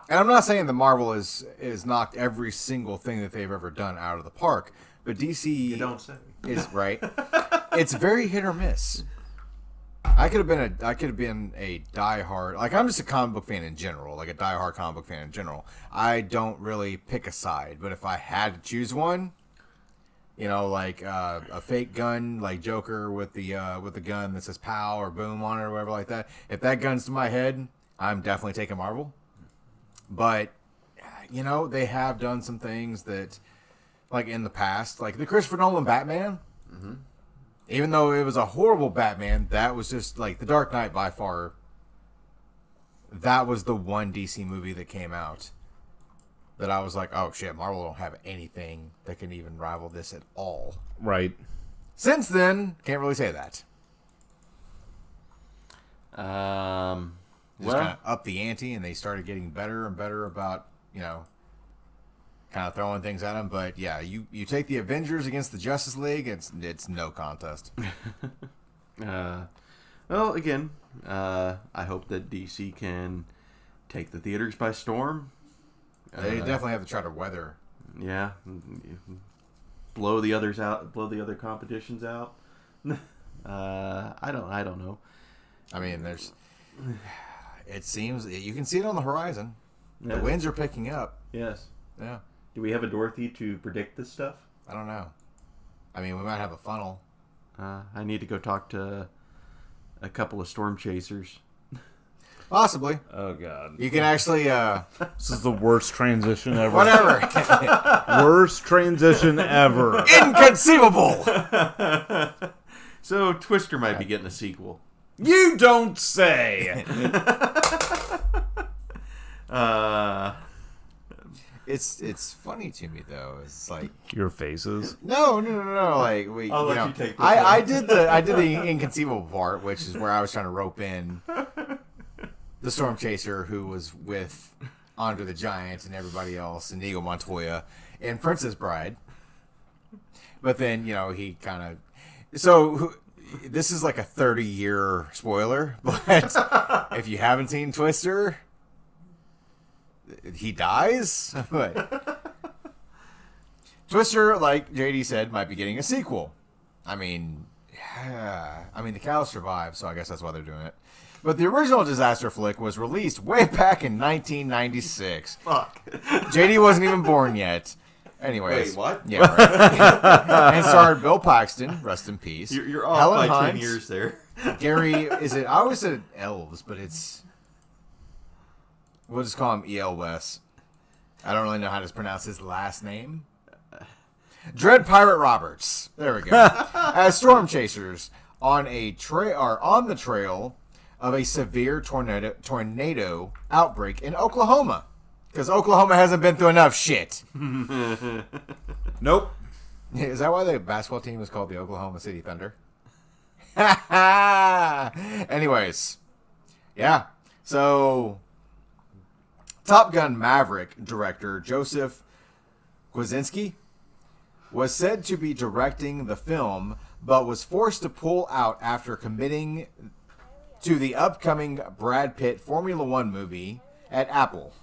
And I'm not saying that Marvel is knocked every single thing that they've ever done out of the park, but DC... You don't say. Is right. It's very hit or miss. I could have been a diehard, like, I'm just a comic book fan in general, like a diehard comic book fan in general. I don't really pick a side, but if I had to choose one, you know, like a fake gun, like Joker with the gun that says "pow" or "boom" on it or whatever like that. If that gun's to my head, I'm definitely taking Marvel. But you know, they have done some things that, like in the past, like the Christopher Nolan Batman. Mm-hmm. Even though it was a horrible Batman, that was just like The Dark Knight by far. That was the one DC movie that came out that I was like, oh shit, Marvel don't have anything that can even rival this at all. Right. Since then, can't really say that. Just kind of up the ante, and they started getting better and better about, you know, kind of throwing things at him. But yeah, you take the Avengers against the Justice League, it's no contest. Well, again, I hope that DC can take the theaters by storm. They definitely have to try to weather. Yeah, blow the others out, blow the other competitions out. I don't know. I mean, it seems you can see it on the horizon. Yeah. The winds are picking up. Yes. Yeah. Do we have a Dorothy to predict this stuff? I don't know. I mean, we might have a funnel. I need to go talk to a couple of storm chasers. Possibly. Oh, God. You can actually... This is the worst transition ever. Whatever. Worst transition ever. Inconceivable! So, Twister might be getting a sequel. You don't say! It's funny to me, though. It's like... Your faces. No. Like, I'll let you take this I one. did the inconceivable part, which is where I was trying to rope in the Storm Chaser, who was with Andre the Giant and everybody else, and Inigo Montoya, and Princess Bride. But then, he kind of... So, this is like a 30-year spoiler, but if you haven't seen Twister, he dies. But Twister, like JD said, might be getting a sequel. I mean, the cows survived, so I guess that's why they're doing it. But the original disaster flick was released way back in 1996. Fuck. JD wasn't even born yet. Anyways. Wait, what? Yeah, right. And starred Bill Paxton, rest in peace. You're off Helen by 10 Hunt, years there. Gary, I always said Elves, but we'll just call him E.L. West. I don't really know how to pronounce his last name. Dread Pirate Roberts. There we go. As storm chasers on the trail of a severe tornado outbreak in Oklahoma. Because Oklahoma hasn't been through enough shit. Nope. Is that why the basketball team is called the Oklahoma City Thunder? Anyways. Yeah. So, Top Gun Maverick director Joseph Kosinski was said to be directing the film, but was forced to pull out after committing to the upcoming Brad Pitt Formula One movie at Apple.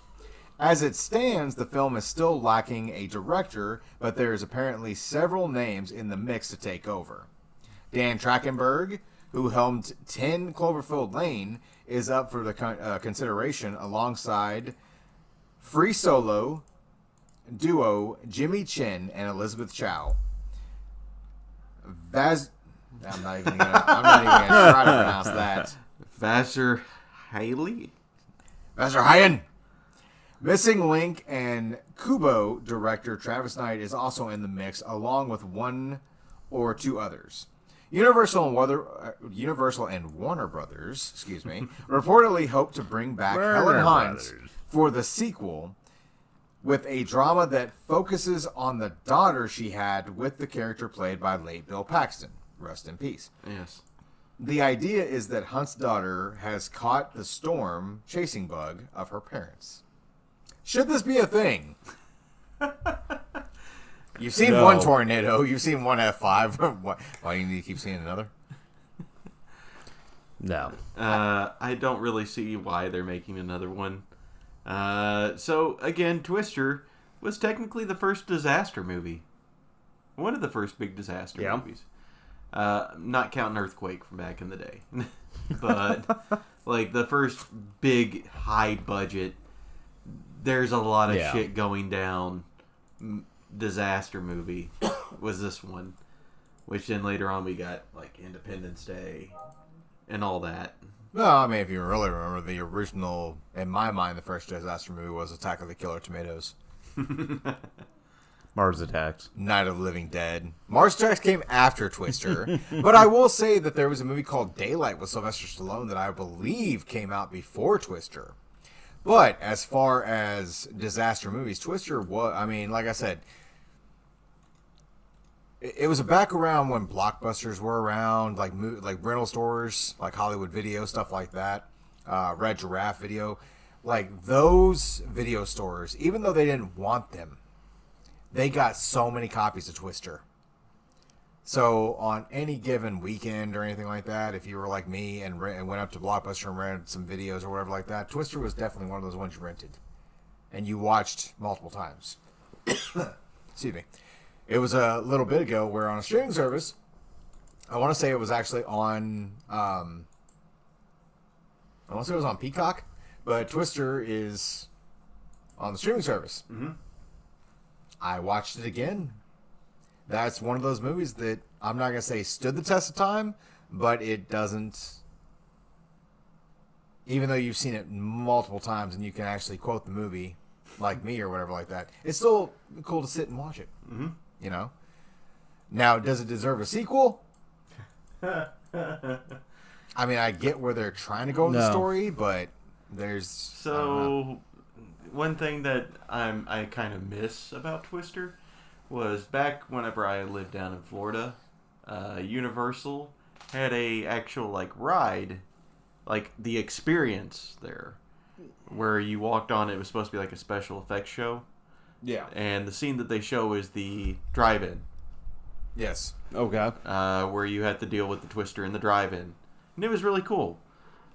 As it stands, the film is still lacking a director, but there is apparently several names in the mix to take over. Dan Trachtenberg, who helmed 10 Cloverfield Lane, is up for the consideration alongside Free Solo duo Jimmy Chin and Elizabeth Chow. I'm not even gonna try to pronounce that. Vassar Haley? Vassar Hayen. Missing Link and Kubo director Travis Knight is also in the mix, along with one or two others. Universal and Warner Brothers, reportedly hope to bring back Helen Hunt for the sequel, with a drama that focuses on the daughter she had with the character played by late Bill Paxton. Rest in peace. Yes. The idea is that Hunt's daughter has caught the storm chasing bug of her parents. Should this be a thing? You've seen one tornado. You've seen one F5. Why do you need to keep seeing another? No. I don't really see why they're making another one. So, again, Twister was technically the first disaster movie. One of the first big disaster movies. Not counting Earthquake from back in the day. But, like, the first big, high-budget, there's a lot of shit going down disaster movie was this one. Which then later on we got, like, Independence Day and all that. Well, I mean, if you really remember, the original, in my mind, the first disaster movie was Attack of the Killer Tomatoes. Mars Attacks. Night of the Living Dead. Mars Attacks came after Twister. But I will say that there was a movie called Daylight with Sylvester Stallone that I believe came out before Twister. But as far as disaster movies, Twister was, I mean, like I said, it was back around when Blockbusters were around, like rental stores, like Hollywood Video, stuff like that, Red Giraffe Video. Like, those video stores, even though they didn't want them, they got so many copies of Twister. So on any given weekend or anything like that, if you were like me and went up to Blockbuster and rented some videos or whatever like that, Twister was definitely one of those ones you rented. And you watched multiple times. Excuse me. It was a little bit ago where on a streaming service, I want to say it was actually on, I want to say it was on Peacock, but Twister is on the streaming service. Mm-hmm. I watched it again. That's one of those movies that I'm not going to say stood the test of time, but it doesn't, even though you've seen it multiple times and you can actually quote the movie like me or whatever like that, it's still cool to sit and watch it. Mm-hmm. You know? Now, does it deserve a sequel? I mean, I get where they're trying to go with the story, but there's... So, one thing that I kind of miss about Twister was back whenever I lived down in Florida, Universal had a actual, like, ride, like, the experience there, where you walked on. It was supposed to be like a special effects show. Yeah. And the scene that they show is the drive-in. Yes. Okay. Where you had to deal with the Twister in the drive-in. And it was really cool.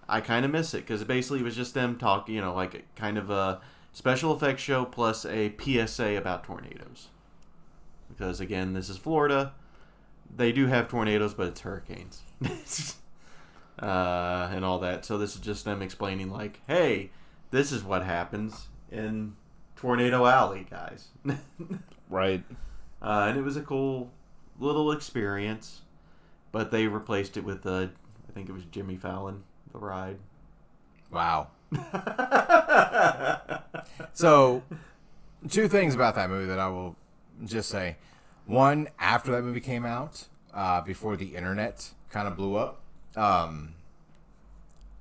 I kind of miss it, because it basically was just them talking, like kind of a special effects show plus a PSA about tornadoes. Because, again, this is Florida. They do have tornadoes, but it's hurricanes. And all that. So this is just them explaining, like, hey, this is what happens in Tornado Alley, guys. Right. And it was a cool little experience. But they replaced it with, I think it was Jimmy Fallon, the ride. Wow. So, two things about that movie that I will just say. One, after that movie came out, before the internet kind of blew up,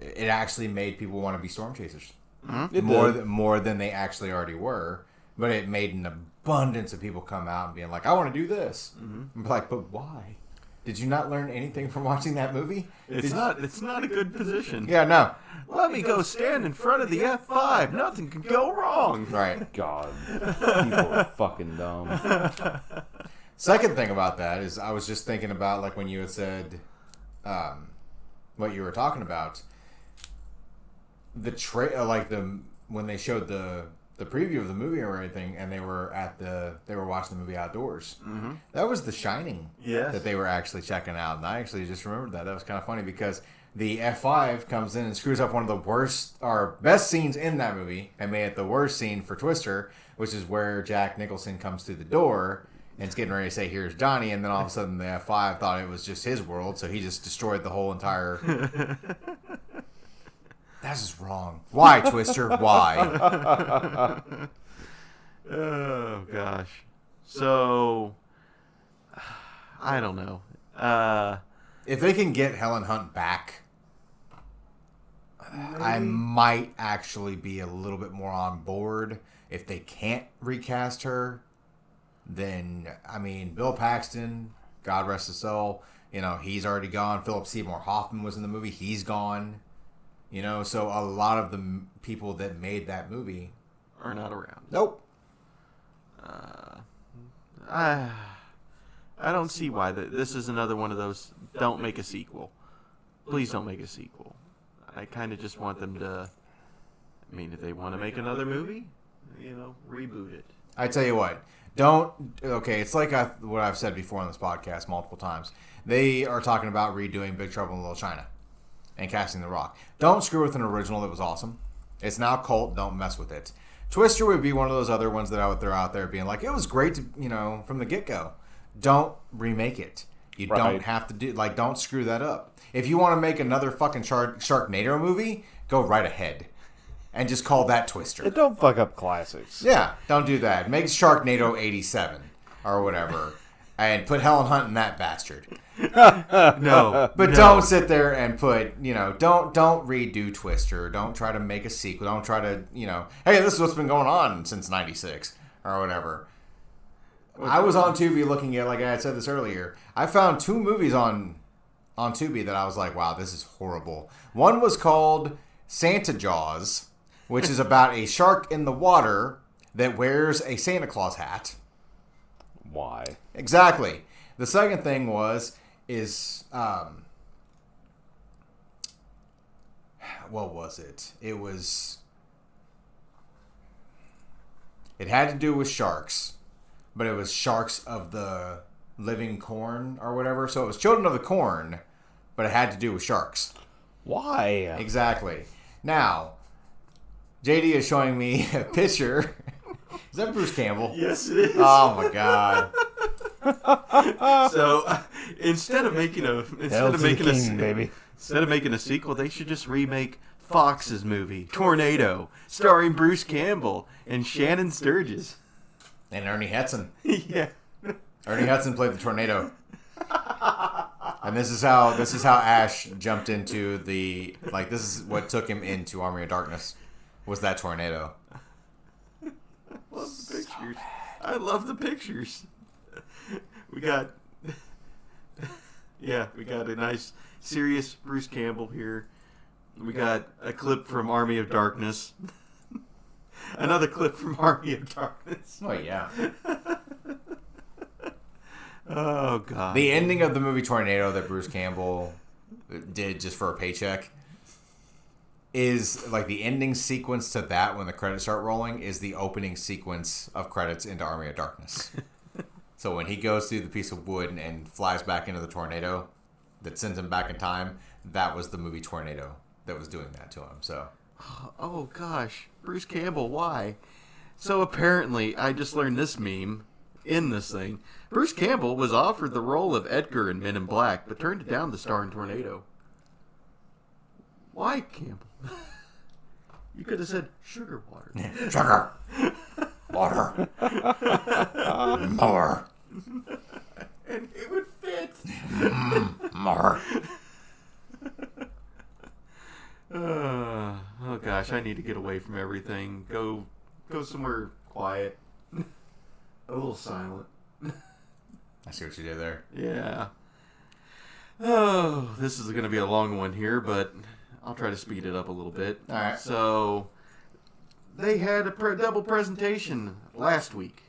it actually made people want to be storm chasers. Mm-hmm. More than they actually already were. But it made an abundance of people come out and being like, I want to do this. Mm-hmm. I'm like, but why? Did you not learn anything from watching that movie? It's not a good position. Yeah, no. Let me go stand in front of the F5. Nothing can go wrong. Right. God. People are fucking dumb. Second thing about that is I was just thinking about, like, when you had said what you were talking about. When they showed the preview of the movie or anything, and they were watching the movie outdoors. Mm-hmm. That was The Shining. Yes. That they were actually checking out, and I actually just remembered that. That was kind of funny because the F5 comes in and screws up one of the worst or best scenes in that movie, and made it the worst scene for Twister, which is where Jack Nicholson comes through the door and is getting ready to say, "Here's Johnny," and then all of a sudden the F5 thought it was just his world, so he just destroyed the whole entire. That's just wrong. Why, Twister? Why? Oh, gosh. So, I don't know. If they can get Helen Hunt back, I might actually be a little bit more on board. If they can't recast her, then, I mean, Bill Paxton, God rest his soul, he's already gone. Philip Seymour Hoffman was in the movie. He's gone. So a lot of the people that made that movie Are not around. Nope. I don't see why. This is another one of those, don't make a sequel. Please don't make a sequel. I kind of just want them to, if they want to make another movie, reboot it. I tell you what, it's like what I've said before on this podcast multiple times. They are talking about redoing Big Trouble in Little China and casting The Rock. Don't screw with an original that was awesome. It's now cult. Don't mess with it. Twister would be one of those other ones that I would throw out there being like, it was great to, from the get-go. Don't remake it. You don't have to don't screw that up. If you want to make another fucking Sharknado movie, go right ahead. And just call that Twister. And don't fuck up classics. Yeah, don't do that. Make Sharknado 87 or whatever. And put Helen Hunt in that bastard. No. But don't sit there and put, don't redo Twister. Don't try to make a sequel. Don't try to, hey, this is what's been going on since 96 or whatever. I was on Tubi looking at, like I had said this earlier, I found 2 movies on Tubi that I was like, wow, this is horrible. One was called Santa Jaws, which is about a shark in the water that wears a Santa Claus hat. Why? Exactly. The second thing is what was it? It had to do with sharks, but it was sharks of the living corn or whatever. So it was Children of the Corn, but it had to do with sharks. Why? Exactly. Now, JD is showing me a picture. Is that Bruce Campbell? Yes, it is. Oh my God. So instead of making a sequel, they should just remake Fox's movie Tornado, starring Bruce Campbell and Shannon Sturgis And Ernie Hudson. Yeah, Ernie Hudson played the tornado. And this is how Ash jumped into this is what took him into Army of Darkness, was that tornado. I love the pictures. We got a nice serious Bruce Campbell here. We got a clip from Army of Darkness. Another clip from Army of Darkness. Oh yeah. Oh God. The ending of the movie Tornado that Bruce Campbell did just for a paycheck is like the ending sequence to that when the credits start rolling is the opening sequence of credits into Army of Darkness. So when he goes through the piece of wood and flies back into the tornado that sends him back in time, that was the movie Tornado that was doing that to him. So, oh gosh, Bruce Campbell, why? So apparently, I just learned this meme in this thing. Bruce Campbell was offered the role of Edgar in Men in Black, but turned it down to star in Tornado. Why, Campbell? You could have said sugar water. Sugar, water, more. And it would fit. More. Oh gosh, I need to get away from everything. Go somewhere quiet. A little silent. I see what you did there. Yeah. Oh, this is going to be a long one here, but I'll try to speed it up a little bit. All right. So, they had a double presentation last week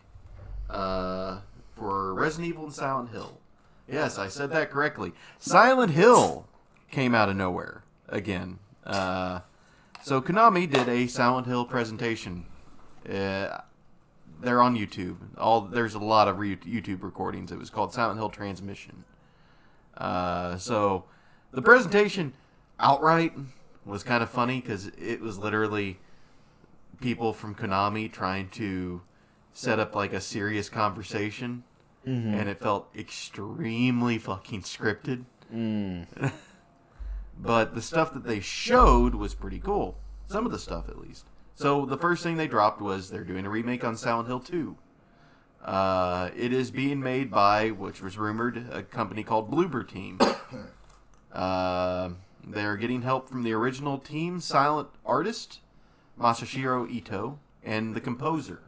for Resident Evil and Silent Hill. Yes, I said that correctly. Silent Hill came out of nowhere again. So Konami did a Silent Hill presentation. They're on YouTube. There's a lot of YouTube recordings. It was called Silent Hill Transmission. So the presentation outright was kind of funny because it was literally people from Konami trying to set up like a serious conversation, and it felt extremely fucking scripted. But the stuff that they showed was pretty cool. Some of the stuff, at least. So the first thing they dropped was they're doing a remake on Silent Hill 2. It is being made by, which was rumored, a company called Bloober Team. They're getting help from the original team, silent artist Masashiro Ito, and the composer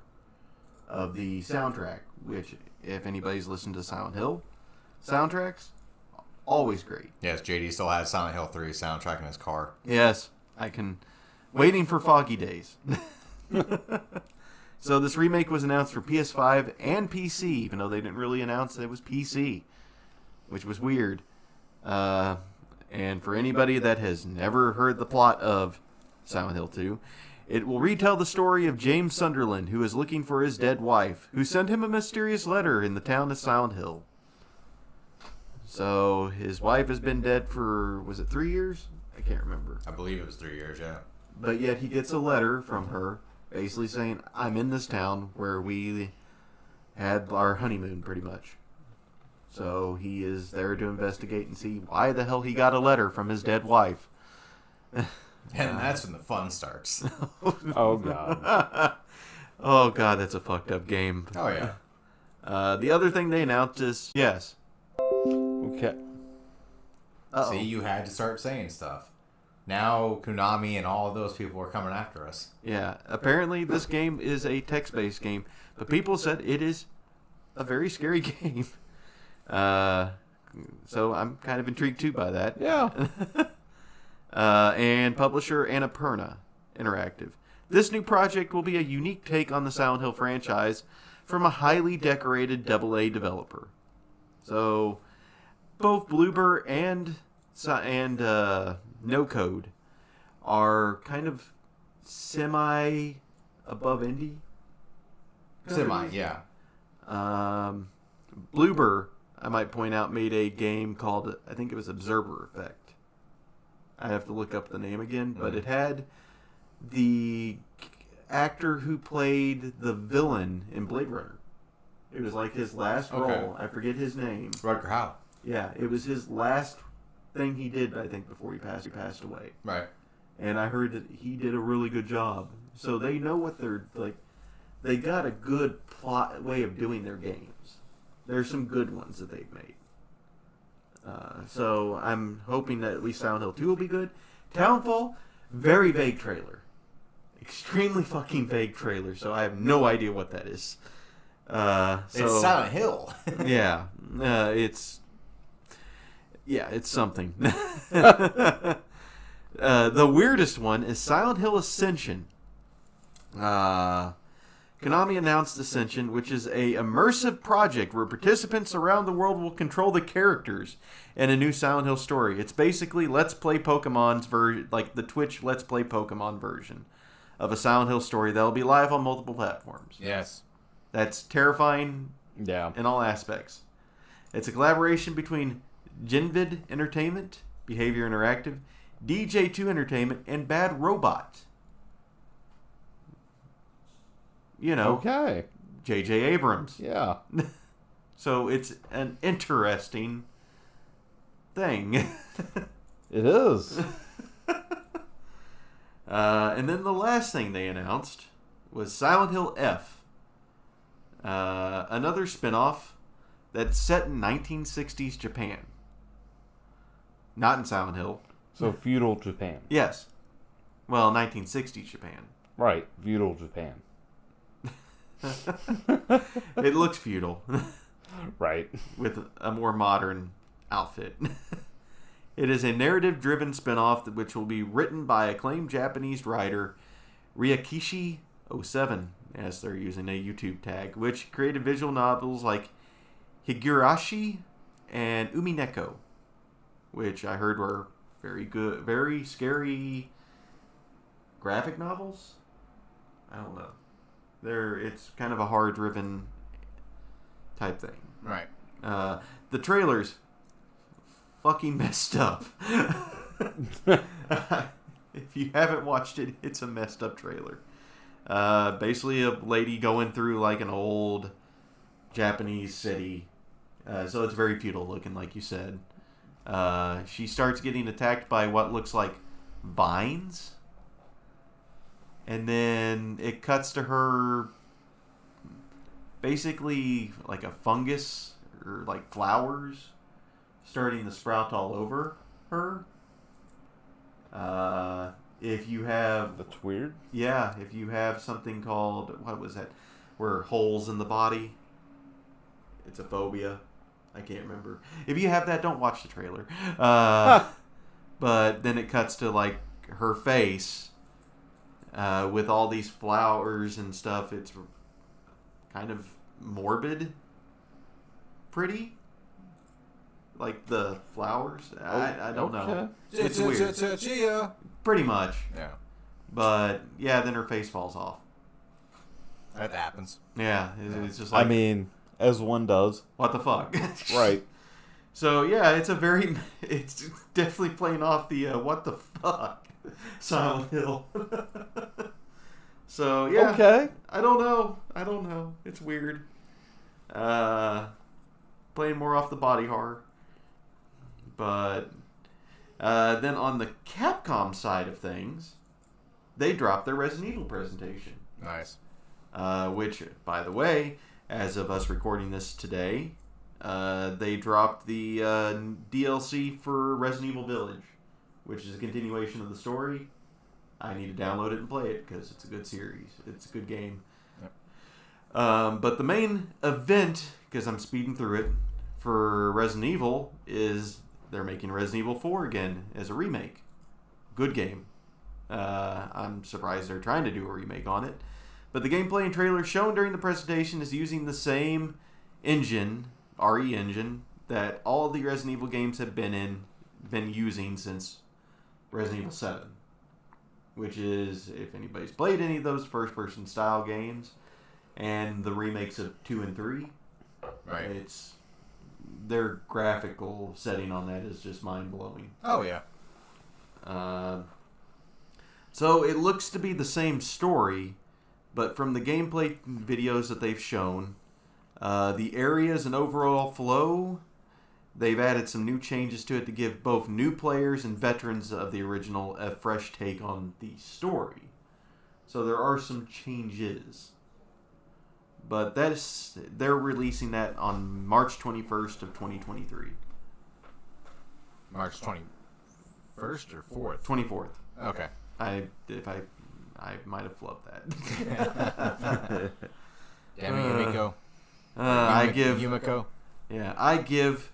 of the soundtrack, which, if anybody's listened to Silent Hill soundtracks, always great. Yes, JD still has Silent Hill 3 soundtrack in his car. Yes, I can. Waiting for foggy days. So this remake was announced for PS5 and PC, even though they didn't really announce that it was PC, which was weird. And for anybody that has never heard the plot of Silent Hill 2, it will retell the story of James Sunderland, who is looking for his dead wife, who sent him a mysterious letter in the town of Silent Hill. So his wife has been dead for, was it 3 years? I can't remember. I believe it was 3 years, yeah. But yet he gets a letter from her basically saying, I'm in this town where we had our honeymoon, pretty much. So he is there to investigate and see why the hell he got a letter from his dead wife. And that's when the fun starts. Oh, God. Oh, God, that's a fucked up game. Oh, yeah. The other thing they announced is, yes. Okay. Uh-oh. See, you had to start saying stuff. Now Konami and all of those people are coming after us. Yeah, apparently this game is a text-based game, but people said it is a very scary game. So I'm kind of intrigued too by that. Yeah. And publisher Annapurna Interactive. This new project will be a unique take on the Silent Hill franchise, from a highly decorated AA developer. So both Bloober and No Code are kind of semi above indie. Semi, yeah. Bloober, I might point out, made a game called, I think it was Observer Effect. I have to look up the name again, but it had the actor who played the villain in Blade Runner. It was like his last role. I forget his name. Rutger Hauer. Yeah, it was his last thing he did, I think, before he passed away. Right. And I heard that he did a really good job. So they know what they're like. They got a good plot way of doing their games. There's some good ones that they've made. So I'm hoping that at least Silent Hill 2 will be good. Townfall, very vague trailer. Extremely fucking vague trailer, so I have no idea what that is. It's Silent Hill. It's something. The weirdest one is Silent Hill Ascension. Konami announced Ascension, which is a immersive project where participants around the world will control the characters in a new Silent Hill story. It's basically Let's Play Pokemon's version, like the Twitch Let's Play Pokemon version of a Silent Hill story that will be live on multiple platforms. Yes. That's terrifying Yeah. in all aspects. It's a collaboration between Genvid Entertainment, Behavior Interactive, DJ2 Entertainment, and Bad Robot. You know, Okay. J.J. Abrams. Yeah. So it's an interesting thing. It is. And then the last thing they announced was Silent Hill F. Another spin-off that's set in 1960s Japan. Not in Silent Hill. So feudal Japan. Yes. Well, 1960s Japan. Right. Feudal Japan. It looks feudal. Right. With a more modern outfit. It is a narrative-driven spin-off which will be written by acclaimed Japanese writer Ryakishi07, as they're using a YouTube tag, which created visual novels like Higurashi and Umineko, which I heard were very good, very scary graphic novels. I don't know. It's kind of a horror-driven type thing. Right. The trailers fucking messed up. If you haven't watched it, it's a messed up trailer. Basically a lady going through like an old Japanese city. So it's very feudal looking, like you said. She starts getting attacked by what looks like vines. And then it cuts to her basically like a fungus or like flowers starting to sprout all over her. If you have... That's weird. Yeah, if you have something called... What was that? Where holes in the body. It's a phobia. I can't remember. If you have that, don't watch the trailer. But then it cuts to like her face with all these flowers and stuff. It's kind of morbid. Pretty. Like the flowers. I don't know. It's weird. Pretty much. Yeah. But yeah, then her face falls off. That happens. Yeah, it's just like... I mean, as one does. What the fuck? Right. So yeah, it's definitely playing off the what the fuck Silent Hill. So yeah. Okay. I don't know. It's weird. Playing more off the body horror. But then on the Capcom side of things, they dropped their Resident Evil presentation. Nice. Which, by the way, as of us recording this today, they dropped the DLC for Resident Evil Village, which is a continuation of the story. I need to download it and play it because it's a good series. It's a good game. Yep. But the main event, because I'm speeding through it, for Resident Evil is they're making Resident Evil 4 again as a remake. Good game. I'm surprised they're trying to do a remake on it. But the gameplay and trailer shown during the presentation is using the same engine, RE engine, that all the Resident Evil games have been using since Resident Evil 7. Which is, if anybody's played any of those first-person style games, and the remakes of 2 and 3, Right. Their graphical setting on that is just mind-blowing. Oh, yeah. So it looks to be the same story, but from the gameplay videos that they've shown, the areas and overall flow, they've added some new changes to it to give both new players and veterans of the original a fresh take on the story. So there are some changes. But they're releasing that on March 21st of 2023. March 21st or 4th? 24th. Okay. I might have flubbed that. Damn it, Yumiko. I give Yumiko. Yeah, I give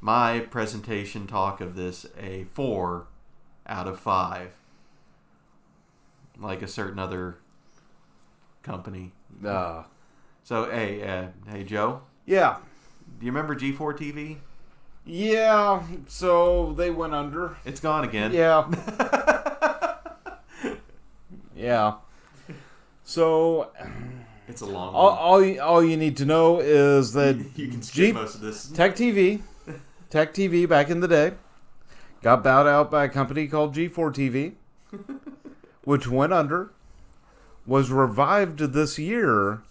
my presentation talk of this a 4 out of 5. Like a certain other company. So, hey, Joe, Yeah. do you remember G4 TV? Yeah, so they went under. It's gone again. Yeah. Yeah. So It's a long one. all you need to know is that You can skip most of this. Tech TV back in the day got bought out by a company called G4 TV, which went under, was revived this year,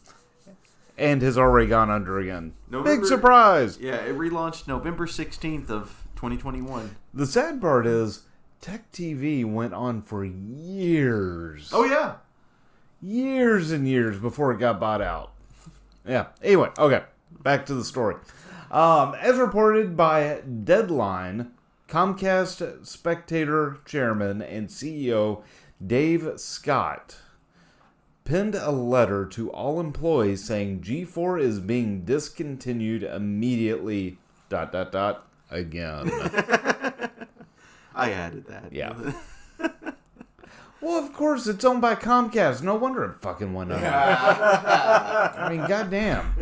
and has already gone under again. Big surprise! Yeah, it relaunched November 16th of 2021. The sad part is, Tech TV went on for years. Oh, yeah. Years and years before it got bought out. Yeah. Anyway, okay. Back to the story. As reported by Deadline, Comcast Spectator Chairman and CEO Dave Scott penned a letter to all employees saying G4 is being discontinued immediately. ... Again. I added that. Yeah. Well, of course, it's owned by Comcast. No wonder it fucking went up. I mean, goddamn.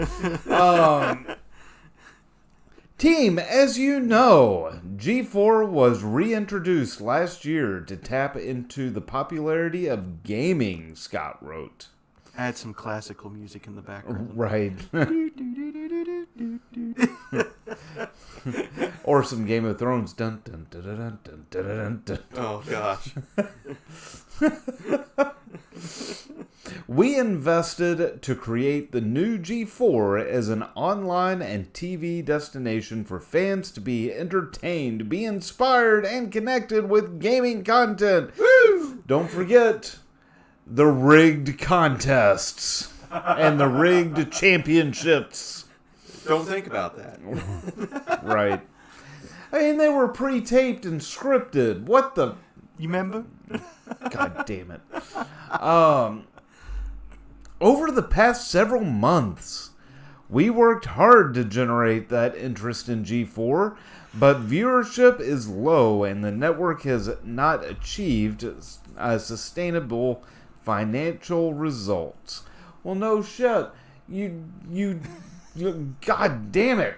Team, as you know, G4 was reintroduced last year to tap into the popularity of gaming, Scott wrote. Add some classical music in the background. Right. Or some Game of Thrones. Dun, dun, dun, dun, dun, dun, dun, dun. Oh, gosh. We invested to create the new G4 as an online and TV destination for fans to be entertained, be inspired, and connected with gaming content. Woo! Don't forget the rigged contests and the rigged championships. Don't think about that. Right. I mean, they were pre-taped and scripted. What the... You remember? God damn it. Over the past several months, we worked hard to generate that interest in G4, but viewership is low and the network has not achieved a sustainable financial results. Well, no shit. You God damn it.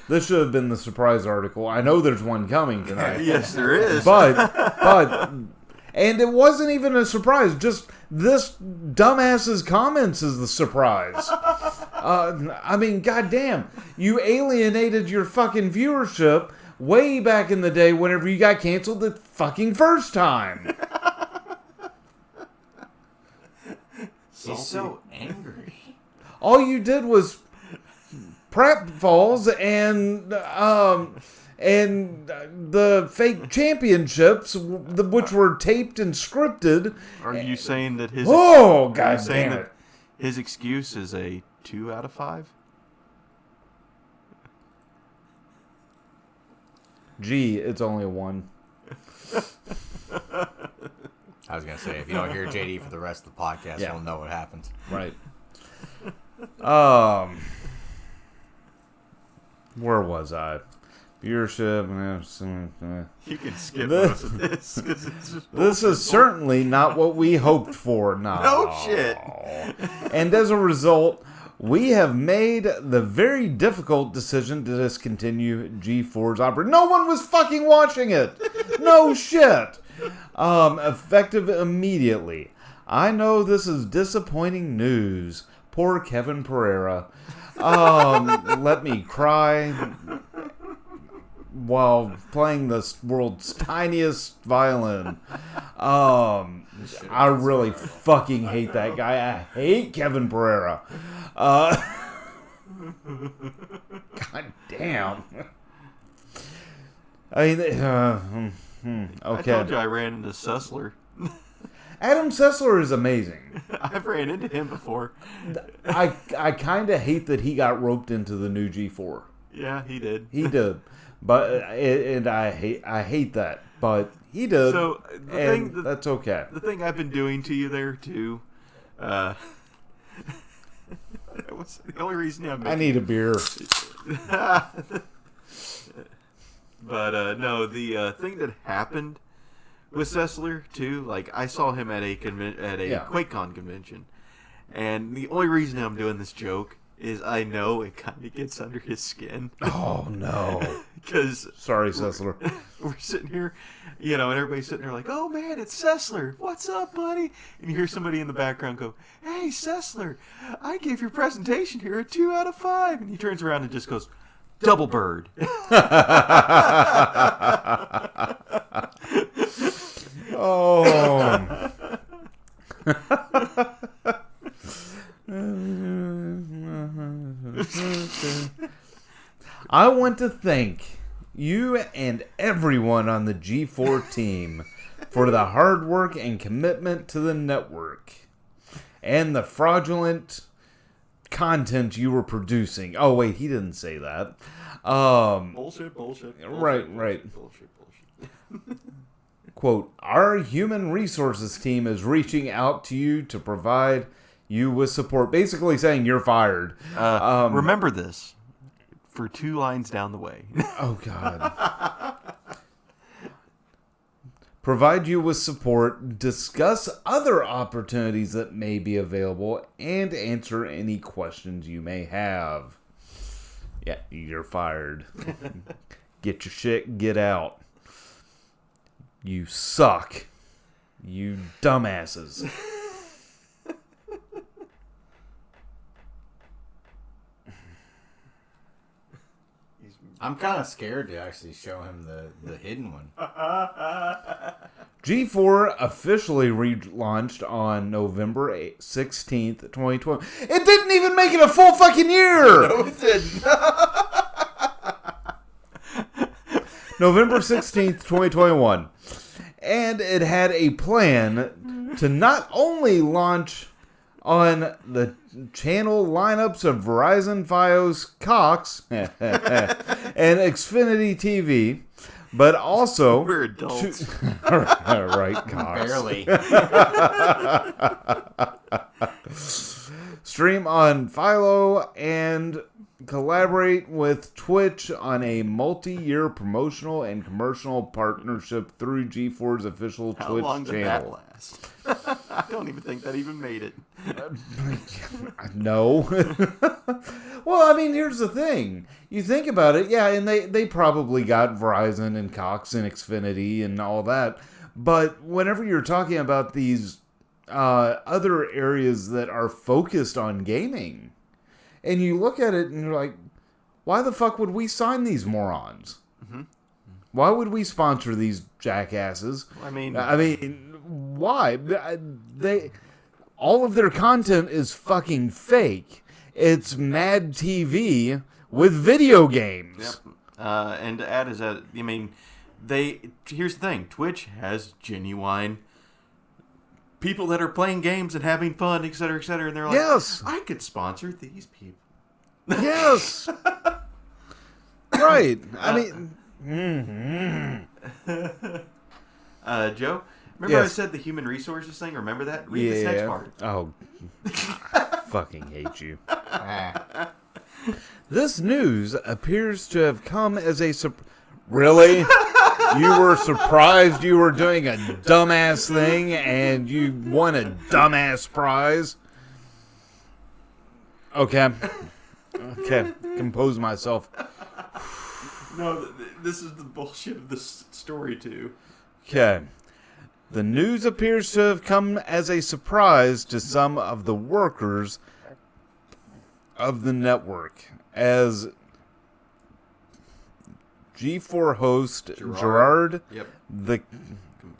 This should have been the surprise article. I know there's one coming tonight. Yes, there is. But, and it wasn't even a surprise. Just this dumbass's comments is the surprise. I mean, goddamn. You alienated your fucking viewership way back in the day whenever you got canceled the fucking first time. He's so angry. All you did was pratfalls and the fake championships, which were taped and scripted. Are you saying that his... Oh, god damn it. His excuse is a 2 out of 5? Gee, it's only a 1. I was going to say, if you don't hear JD for the rest of the podcast, Yeah. we'll know what happens. Right. Where was I? viewership. You can skip most of this because it's just This is certainly not what we hoped for. no shit. And as a result, we have made the very difficult decision to discontinue G4's operation. No one was fucking watching it. No shit. Effective immediately. I know this is disappointing news. Poor Kevin Pereira. Let me cry while playing the world's tiniest violin. I really fucking hate that guy. I hate Kevin Pereira. God damn. I mean, okay. I told you I ran into Sussler. Adam Sessler is amazing. I've ran into him before. I kind of hate that he got roped into the new G4. Yeah, he did. He did, but and I hate that, but he did. So that's okay. The thing I've been doing to you there too. That was the only reason I need a beer. But no, the thing that happened with Sessler too, like I saw him at a QuakeCon convention, and the only reason I'm doing this joke is I know it kind of gets under his skin. Oh no! Because sorry, Sessler. We're sitting here, and everybody's sitting there like, "Oh man, it's Sessler! What's up, buddy?" And you hear somebody in the background go, "Hey, Sessler, I gave your presentation here a 2 out of 5," and he turns around and just goes, "Double bird." Oh. I want to thank you and everyone on the G4 team for the hard work and commitment to the network and the fraudulent content you were producing. Oh wait, he didn't say that. Bullshit. Right. Bullshit. Quote, our human resources team is reaching out to you to provide you with support. Basically saying you're fired. Remember this for 2 lines down the way. Oh, God. Provide you with support, discuss other opportunities that may be available, and answer any questions you may have. Yeah, you're fired. Get your shit, get out. You suck. You dumbasses. I'm kind of scared to actually show him the hidden one. G4 officially relaunched on November 16th, 2012. It didn't even make it a full fucking year! No, it didn't. November 16th, 2021. And it had a plan to not only launch on the channel lineups of Verizon, Fios, Cox, and Xfinity TV, but also... We're adults. Right, Cox. Barely. Stream on Philo and collaborate with Twitch on a multi-year promotional and commercial partnership through G4's official How Twitch long did channel. that last? I don't even think that even made it. No. Well, I mean, here's the thing. You think about it, yeah, and they probably got Verizon and Cox and Xfinity and all that. But whenever you're talking about these other areas that are focused on gaming, and you look at it and you're like, why the fuck would we sign these morons? Mm-hmm. Why would we sponsor these jackasses? I mean, why? All of their content is fucking fake. It's Mad TV with video games. Yep. And to add is that, here's the thing. Twitch has genuine people that are playing games and having fun, et cetera, and they're like, yes, I could sponsor these people. Yes. Right. I mean... Joe, remember yes. I said the human resources thing? Remember that? Read this next part. Oh, I fucking hate you. This news appears to have come as a Really? You were surprised you were doing a dumbass thing and you won a dumbass prize? Okay. Okay. Compose myself. No, this is the bullshit of this story, too. Okay. The news appears to have come as a surprise to some of the workers of the network, as G4 host Gerard the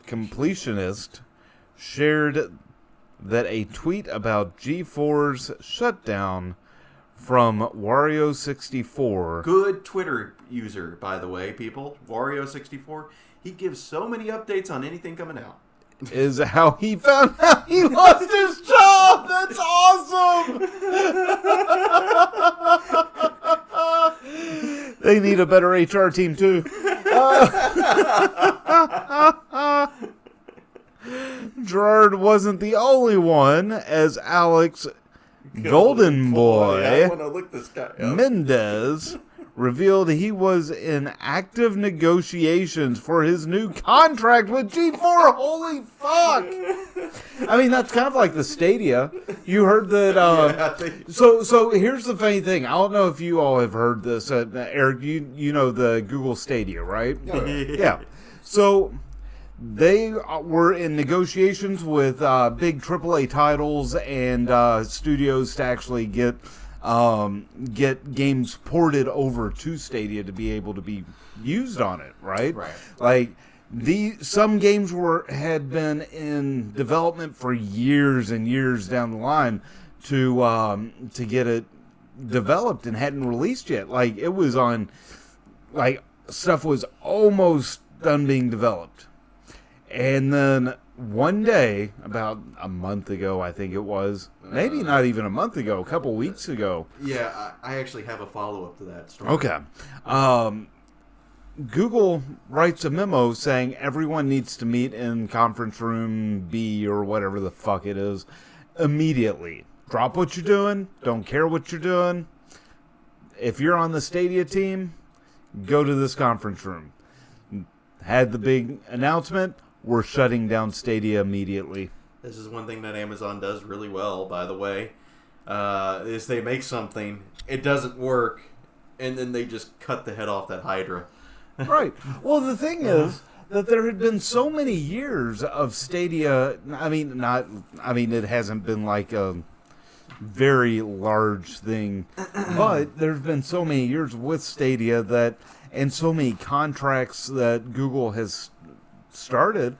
Completionist shared that a tweet about G4's shutdown from Wario64. Good Twitter user, by the way, people. Wario64. He gives so many updates on anything coming out. Is how he found out he lost his job. That's awesome. They need a better HR team too. Gerard wasn't the only one, as Alex Golden Boy I want to look this guy up. Mendez revealed he was in active negotiations for his new contract with G4. Holy fuck! I mean, that's kind of like the Stadia. You heard that? So here's the funny thing. I don't know if you all have heard this, Eric. You know the Google Stadia, right? Yeah. So they were in negotiations with big AAA titles and studios to actually get games ported over to Stadia to be able to be used on it, right? Right. Like some games had been in development for years and years down the line to get it developed and hadn't released yet. Like it was on, like stuff was almost done being developed, and then one day, about a month ago, I think it was, maybe not even a month ago, a couple weeks ago. Yeah, I actually have a follow-up to that story. Okay. Google writes a memo saying everyone needs to meet in conference room B or whatever the fuck it is immediately. Drop what you're doing. Don't care what you're doing. If you're on the Stadia team, go to this conference room. Had the big announcement. We're shutting down Stadia immediately. This is one thing that Amazon does really well, by the way, is they make something, it doesn't work, and then they just cut the head off that Hydra. Right. Well, the thing is that there had been so many years of Stadia. It hasn't been like a very large thing, but there's been so many years with Stadia and so many contracts that Google has started,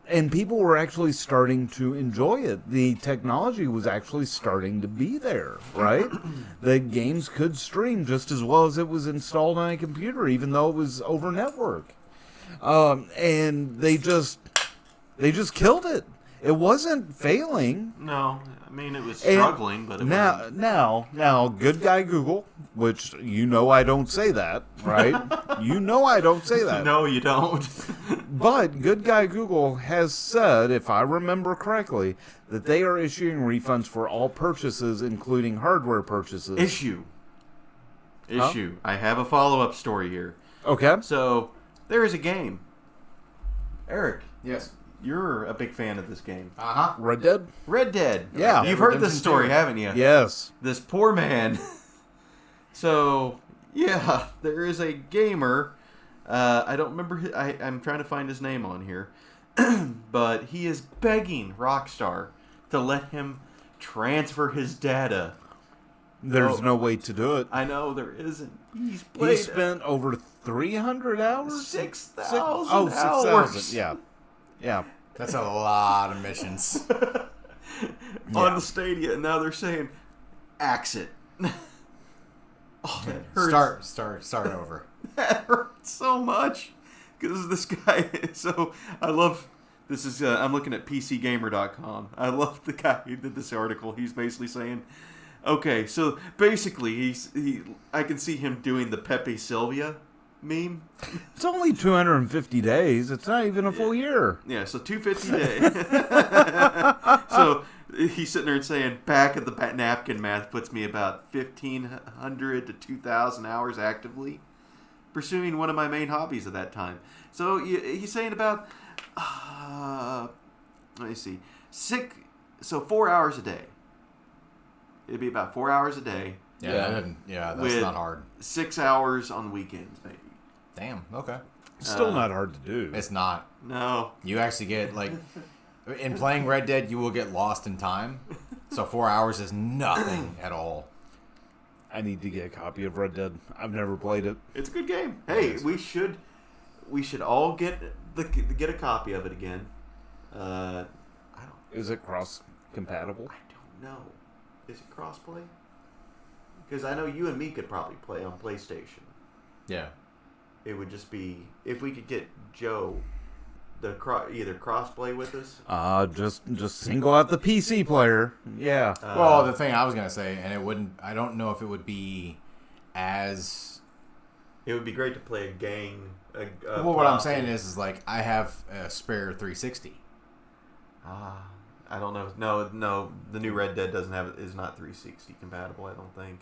and people were actually starting to enjoy it. The technology was actually starting to be there, right? The games could stream just as well as it was installed on a computer, even though it was over network. And they just killed it. It wasn't failing. No, I mean, it was struggling, but it wasn't. Now, good guy Google, which I don't say that, right? I don't say that. No, you don't. But good guy Google has said, if I remember correctly, that they are issuing refunds for all purchases, including hardware purchases. Issue. Huh? I have a follow-up story here. Okay. So, there is a game. Eric. Yes. You're a big fan of this game. Uh-huh. Red Dead? Red Dead. Yeah. You've heard this Redemption story, 2. haven't you? Yes. This poor man. So, yeah, there is a gamer. I don't remember. I'm trying to find his name on here. But he is begging Rockstar to let him transfer his data. There's no way to do it. I know there isn't. He spent over 300 hours? 6,000 Oh, 6,000. Yeah. Yeah. That's a lot of missions. On the Stadia, and now they're saying, axe it. Oh, that hurts. Start over. That hurts so much. Because this guy, so I love, this is, I'm looking at PCGamer.com. I love the guy who did this article. He's basically saying, okay, so basically I can see him doing the Pepe Sylvia meme. It's only 250 days. It's not even a full year. Yeah, so 250 days. So he's sitting there and saying, back of the napkin math puts me about 1,500 to 2,000 hours actively pursuing one of my main hobbies at that time. So he's saying about, let me see, 4 hours a day. It'd be about 4 hours a day. Yeah, that's not hard. 6 hours on weekends, maybe. Damn, okay. Still not hard to do. It's not. No. You actually get, like, in playing Red Dead, you will get lost in time. So 4 hours is nothing at all. I need to get a copy of Red Dead. I've never played it. It's a good game. Hey, we should all get a copy of it again. Is it cross compatible? I don't know. Is it crossplay? Because I know you and me could probably play on PlayStation. Yeah. It would just be if we could get Joe either crossplay with us. Just single out the PC player. Yeah. Well, the thing I was gonna say, and it wouldn't. I don't know if it would be as. It would be great to play a gang. Well, what I'm saying is like I have a spare 360. I don't know. No, the new Red Dead is not 360 compatible. I don't think.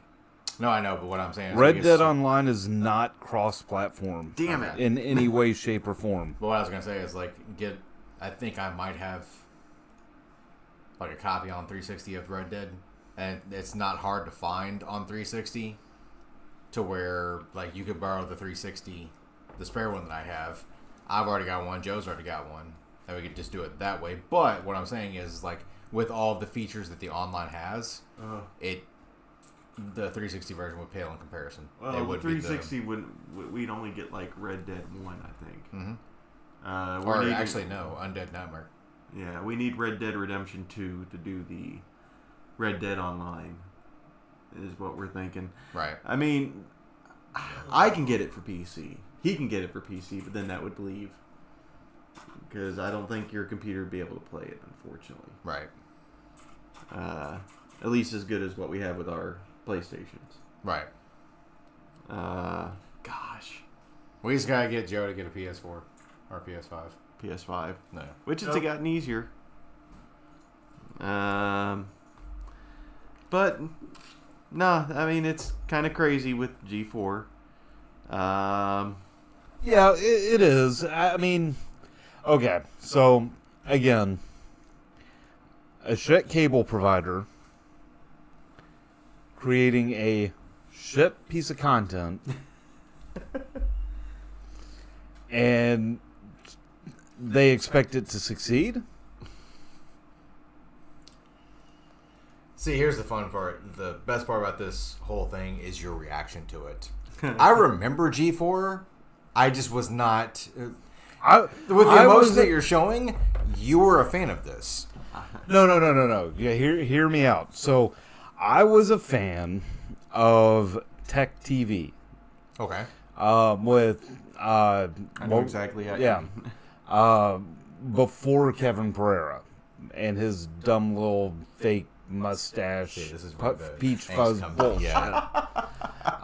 No, I know, but what I'm saying is Red Dead Online is not cross-platform. Damn it! In any way, shape, or form. But what I was gonna say is like I think I might have like a copy on 360 of Red Dead, and it's not hard to find on 360. To where like you could borrow the 360, the spare one that I have. I've already got one. Joe's already got one. And we could just do it that way. But what I'm saying is like with all of the features that the online has, the 360 version would pale in comparison. Well, the 360 we'd only get like Red Dead 1, I think. Mm-hmm. Or actually, no, Undead Nightmare. Yeah, we need Red Dead Redemption 2 to do the Red Dead Online, is what we're thinking. Right. I mean, I can get it for PC. He can get it for PC, but then that would leave. Because I don't think your computer would be able to play it, unfortunately. Right. At least as good as what we have with our PlayStations. Right. Gosh. We just gotta get Joe to get a PS4 or PS5. PS5. No. Which has gotten easier. But, no, I mean, it's kind of crazy with G4. Yeah, it is. I mean, okay, so, again, a shit cable provider creating a shit piece of content and they expect it to succeed? See, here's the fun part. The best part about this whole thing is your reaction to it. I remember G4. I just was not... with the emotion that you're showing, you were a fan of this. No. Yeah, hear me out. So, I was a fan of Tech TV. Okay. With... I know exactly how. Yeah. Before Kevin Pereira and his dumb little fake mustache, this is peach fuzz bullshit.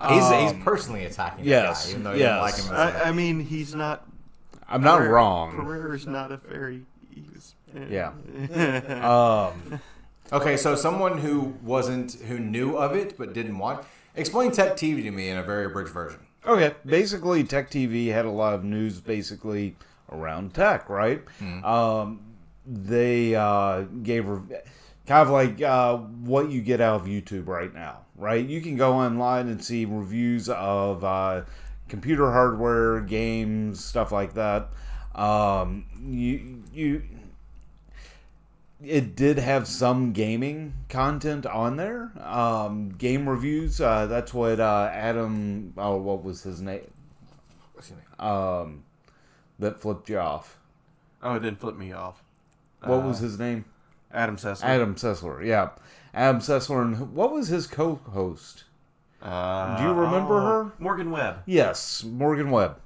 He's personally attacking the guy, even though he didn't like him. I mean, he's not. I'm not wrong. Pereira's not a fairy. Yeah. Okay, so someone who knew of it but didn't watch. Explain Tech TV to me in a very abridged version. Okay, basically, Tech TV had a lot of news basically around tech, right? They gave kind of like what you get out of YouTube right now, right? You can go online and see reviews of computer hardware, games, stuff like that. It did have some gaming content on there. Game reviews. That's what Adam. Oh, what was his name? What's his name? That flipped you off. Oh, it didn't flip me off. What was his name? Adam Sessler. Adam Sessler. Yeah, Adam Sessler. And what was his co-host? Do you remember her? Morgan Webb. Yes, Morgan Webb.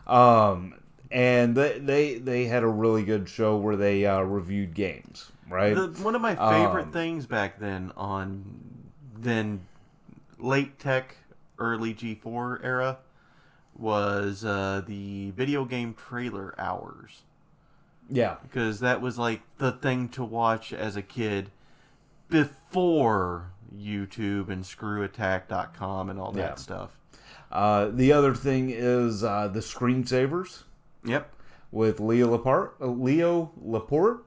And they had a really good show where they reviewed games. Right. One of my favorite things back then late tech, early G4 era was the video game trailer hours. Yeah. Because that was like the thing to watch as a kid before YouTube and screwattack.com and all that Yeah. stuff. The other thing is the screensavers Yep. with Leo Laporte.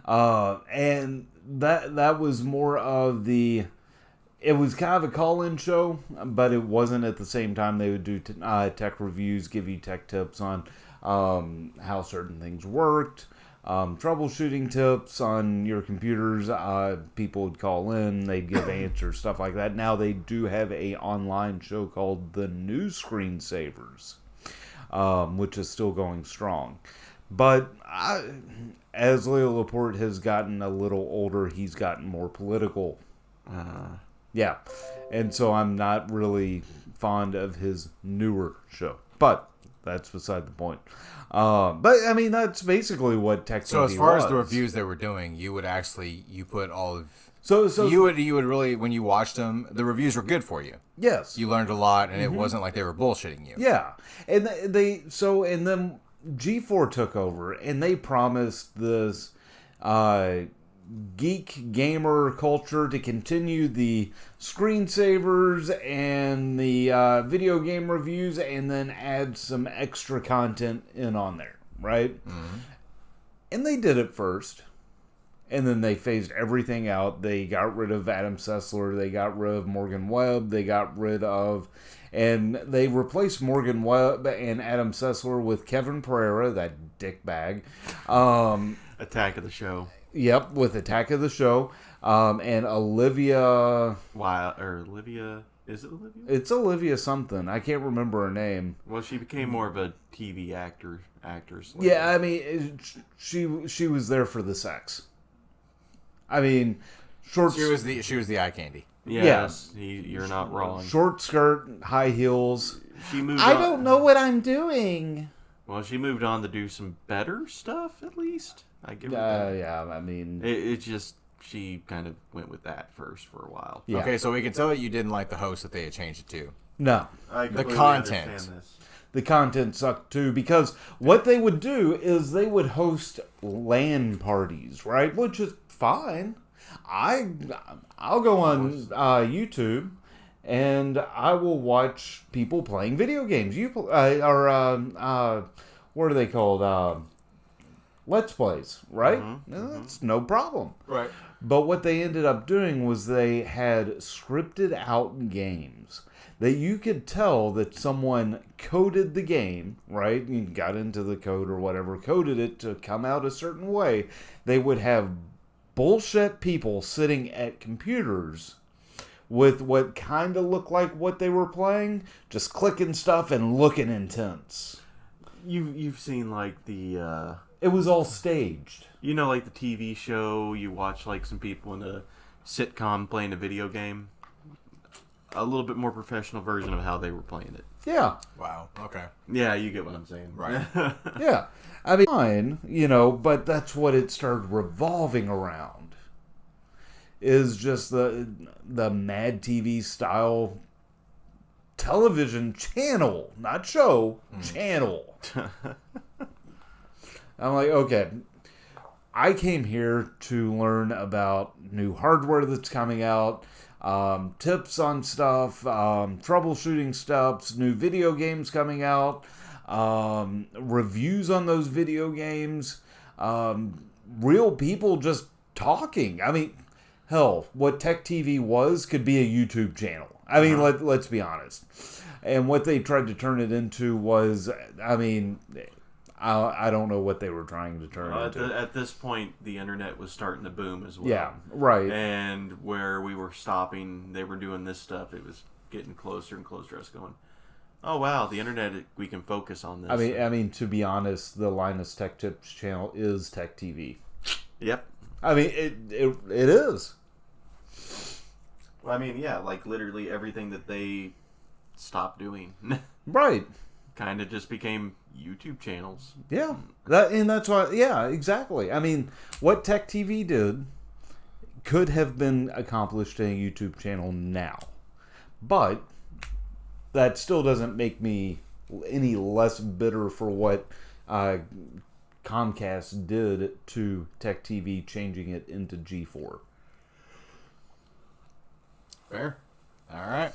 And that was more of the... It was kind of a call-in show, but it wasn't at the same time. They would do tech reviews, give you tech tips on how certain things worked, troubleshooting tips on your computers. People would call in, they'd give answers, stuff like that. Now they do have a online show called The New Screensavers, which is still going strong. But as Leo Laporte has gotten a little older, he's gotten more political. Yeah, and so I'm not really fond of his newer show. But that's beside the point. But, I mean, that's basically what Tech TV was. So as far as the reviews they were doing, you put all of... So you would really, when you watched them, the reviews were good for you. Yes. You learned a lot, and it wasn't like they were bullshitting you. Yeah. And and then G4 took over, and they promised this geek gamer culture to continue the screensavers and the video game reviews, and then add some extra content in on there, right? Mm-hmm. And they did it first, and then they phased everything out. They got rid of Adam Sessler, they got rid of Morgan Webb, and they replaced Morgan Webb and Adam Sessler with Kevin Pereira, that dickbag. Attack of the Show. Yep, with Attack of the Show. And Olivia... Olivia... Is it Olivia? It's Olivia something. I can't remember her name. Well, she became more of a TV actress. Yeah, I mean, she was there for the sex. I mean, short... She was the eye candy. Yes, you're not wrong. Short skirt, high heels. She moved I on. don't know what I'm doing. Well, she moved on to do some better stuff, at least. I give her that. Yeah, I mean... It just... She kind of went with that first for a while. Yeah. Okay, so we can tell that you didn't like the host that they had changed it to. No. The content. The content sucked too, because what they would do is they would host LAN parties, right? Which is fine. I'll go on YouTube and I will watch people playing video games. What are they called? Let's plays, right? That's no problem. Right. But what they ended up doing was they had scripted out games that you could tell that someone coded the game, right? You got into the code or whatever, coded it to come out a certain way. They would have bullshit people sitting at computers with what kind of looked like what they were playing, just clicking stuff and looking intense. You've seen like the... It was all staged. You know, like the TV show, you watch like some people in a sitcom playing a video game. A little bit more professional version of how they were playing it. Yeah. Wow. Okay. Yeah, you get what I'm saying. Right. Yeah. I mean, fine, but that's what it started revolving around. Is just the Mad TV style television channel, not show, channel. I'm like, okay, I came here to learn about new hardware that's coming out, tips on stuff, troubleshooting steps, new video games coming out, reviews on those video games, real people just talking. I mean, hell, what Tech TV was could be a YouTube channel. I mean, let's be honest. And what they tried to turn it into was, I mean... I don't know what they were trying to turn it into. At this point, the internet was starting to boom as well. Yeah, right. And where we were stopping, they were doing this stuff. It was getting closer and closer. I was going, oh wow, the internet, we can focus on this. I mean, to be honest, the Linus Tech Tips channel is Tech TV. Yep. I mean, it is. Well, I mean, yeah, like literally everything that they stopped doing. Right. Kind of just became YouTube channels. Yeah, that's why. Yeah, exactly. I mean, what Tech TV did could have been accomplished in a YouTube channel now, but that still doesn't make me any less bitter for what Comcast did to Tech TV, changing it into G4. Fair. All right.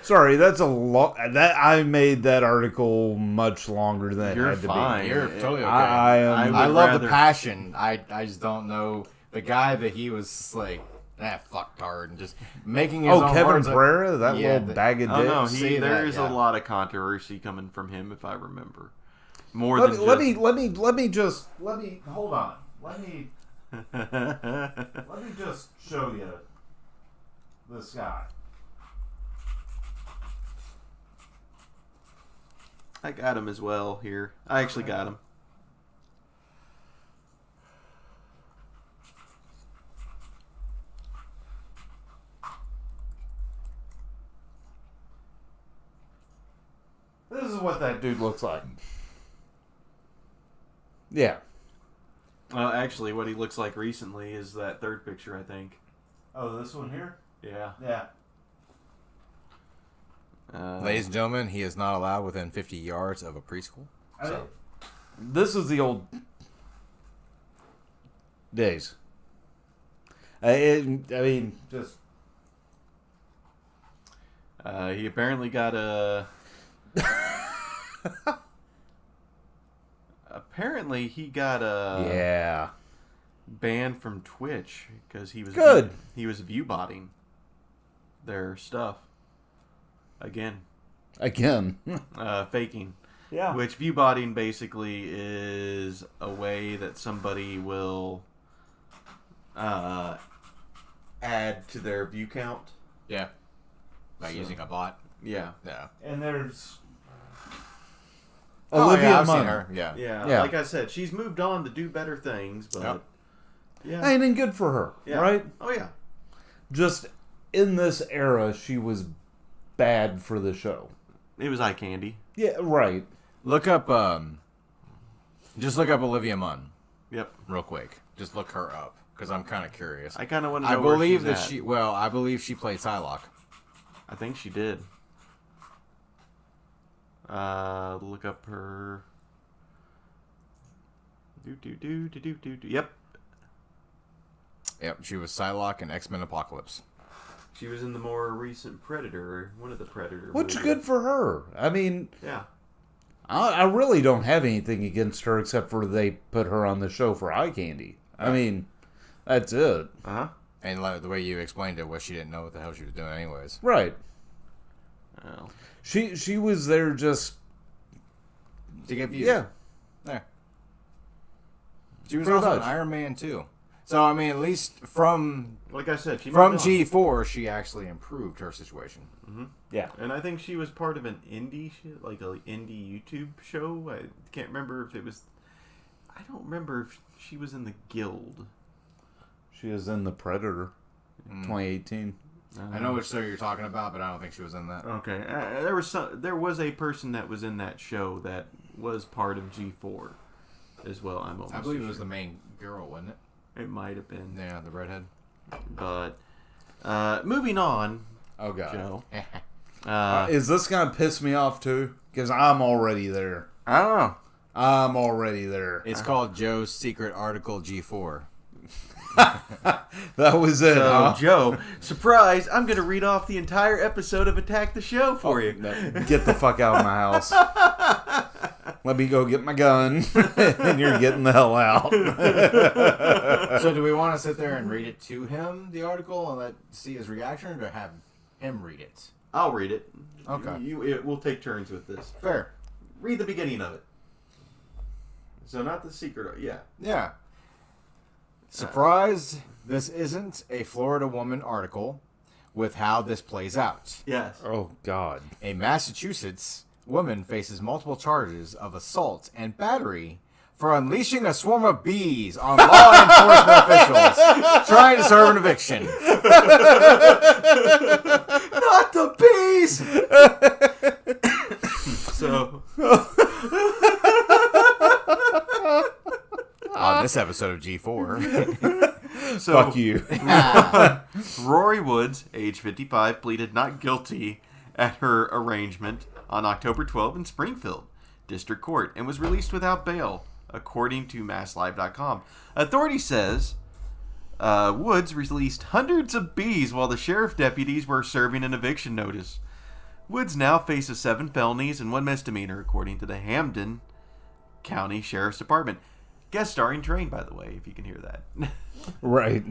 Sorry, that's a lot. That I made that article much longer than You're it had to fine. be. You're totally okay. I I love rather- the passion. I just don't know the guy that he was like, fucked hard and just making his own Kevin words. Pereira, that Yeah, little bag of Oh dicks. no, See there that, is yeah. a lot of controversy coming from him, if I remember. More Let than me hold on. Let me just show you this guy. I got him as well here. I actually got him. This is what that dude looks like. Yeah. Actually, what he looks like recently is that third picture, I think. Oh, this one here? Yeah. Yeah. Ladies and gentlemen, he is not allowed within 50 yards of a preschool. So. This is the old days. I mean, just... He apparently got a... Apparently, he got a Yeah. ban from Twitch because he was Good. He was view-botting their stuff again, faking. Yeah. Which view-botting basically is a way that somebody will add to their view count. Yeah. By using a bot. Yeah. Yeah. And there's... Olivia Olivia I've seen Munn. her. Yeah. Yeah. Like I said, she's moved on to do better things, but... Yep. Yeah. And then good for her, Yeah. right? Oh, yeah. Just in this era, she was bad for the show. It was eye candy. Yeah, right. Look up, just look up Olivia Munn Yep. real quick. Just look her up because I'm kind of curious. I kind of want to I know where believe she's that at. I believe she played Psylocke. I think she did. Look up her... Yep. Yep, she was Psylocke in X-Men Apocalypse. She was in the more recent Predator, one of the Predator Which movies. good for her. I mean, Yeah. I really don't have anything against her except for they put her on the show for eye candy. I mean, that's it. Uh-huh. And like, the way you explained it was she didn't know what the hell she was doing anyways. Right. Oh. She was there just... To get views. Yeah. There. She was Pretty also in much. Iron Man too. So I mean, at least from Like I said, she from moved on. G4, she actually improved her situation. Yeah. And I think she was part of an indie shit, like an indie YouTube show. I can't remember if it was... I don't remember if she was in the Guild. She is in The Predator, 2018. I know which show you're talking about, but I don't think she was in that. Okay. There was a person that was in that show that was part of G4 as well. I'm almost I believe it was sure. the main girl, wasn't it? It might have been. Yeah, the redhead. But moving on, Oh, God. Joe. Is this going to piss me off, too? Because I'm already there. I don't know. I'm already there. It's called Joe's Secret Article G4. That was it, So, huh? Joe, surprise, I'm going to read off the entire episode of Attack the Show for you. No, get the fuck out of my house. Let me go get my gun, and you're getting the hell out. So do we want to sit there and read it to him, the article, and see his reaction, or have him read it? I'll read it. Okay. We'll take turns with this. Fair. Read the beginning of it. So not the secret. Yeah. Yeah. Surprise, this isn't a Florida woman article with how this plays out. Yes. Oh, God. A Massachusetts woman faces multiple charges of assault and battery for unleashing a swarm of bees on law enforcement officials trying to serve an eviction. Not the bees. So On this episode of G4. Fuck you. Rory Woods, age 55, pleaded not guilty at her arraignment on October 12 in Springfield District Court and was released without bail, according to MassLive.com. Authority says Woods released hundreds of bees while the sheriff deputies were serving an eviction notice. Woods now faces 7 felonies and 1 misdemeanor, according to the Hampden County Sheriff's Department. Guest starring Train, by the way, if you can hear that. Right.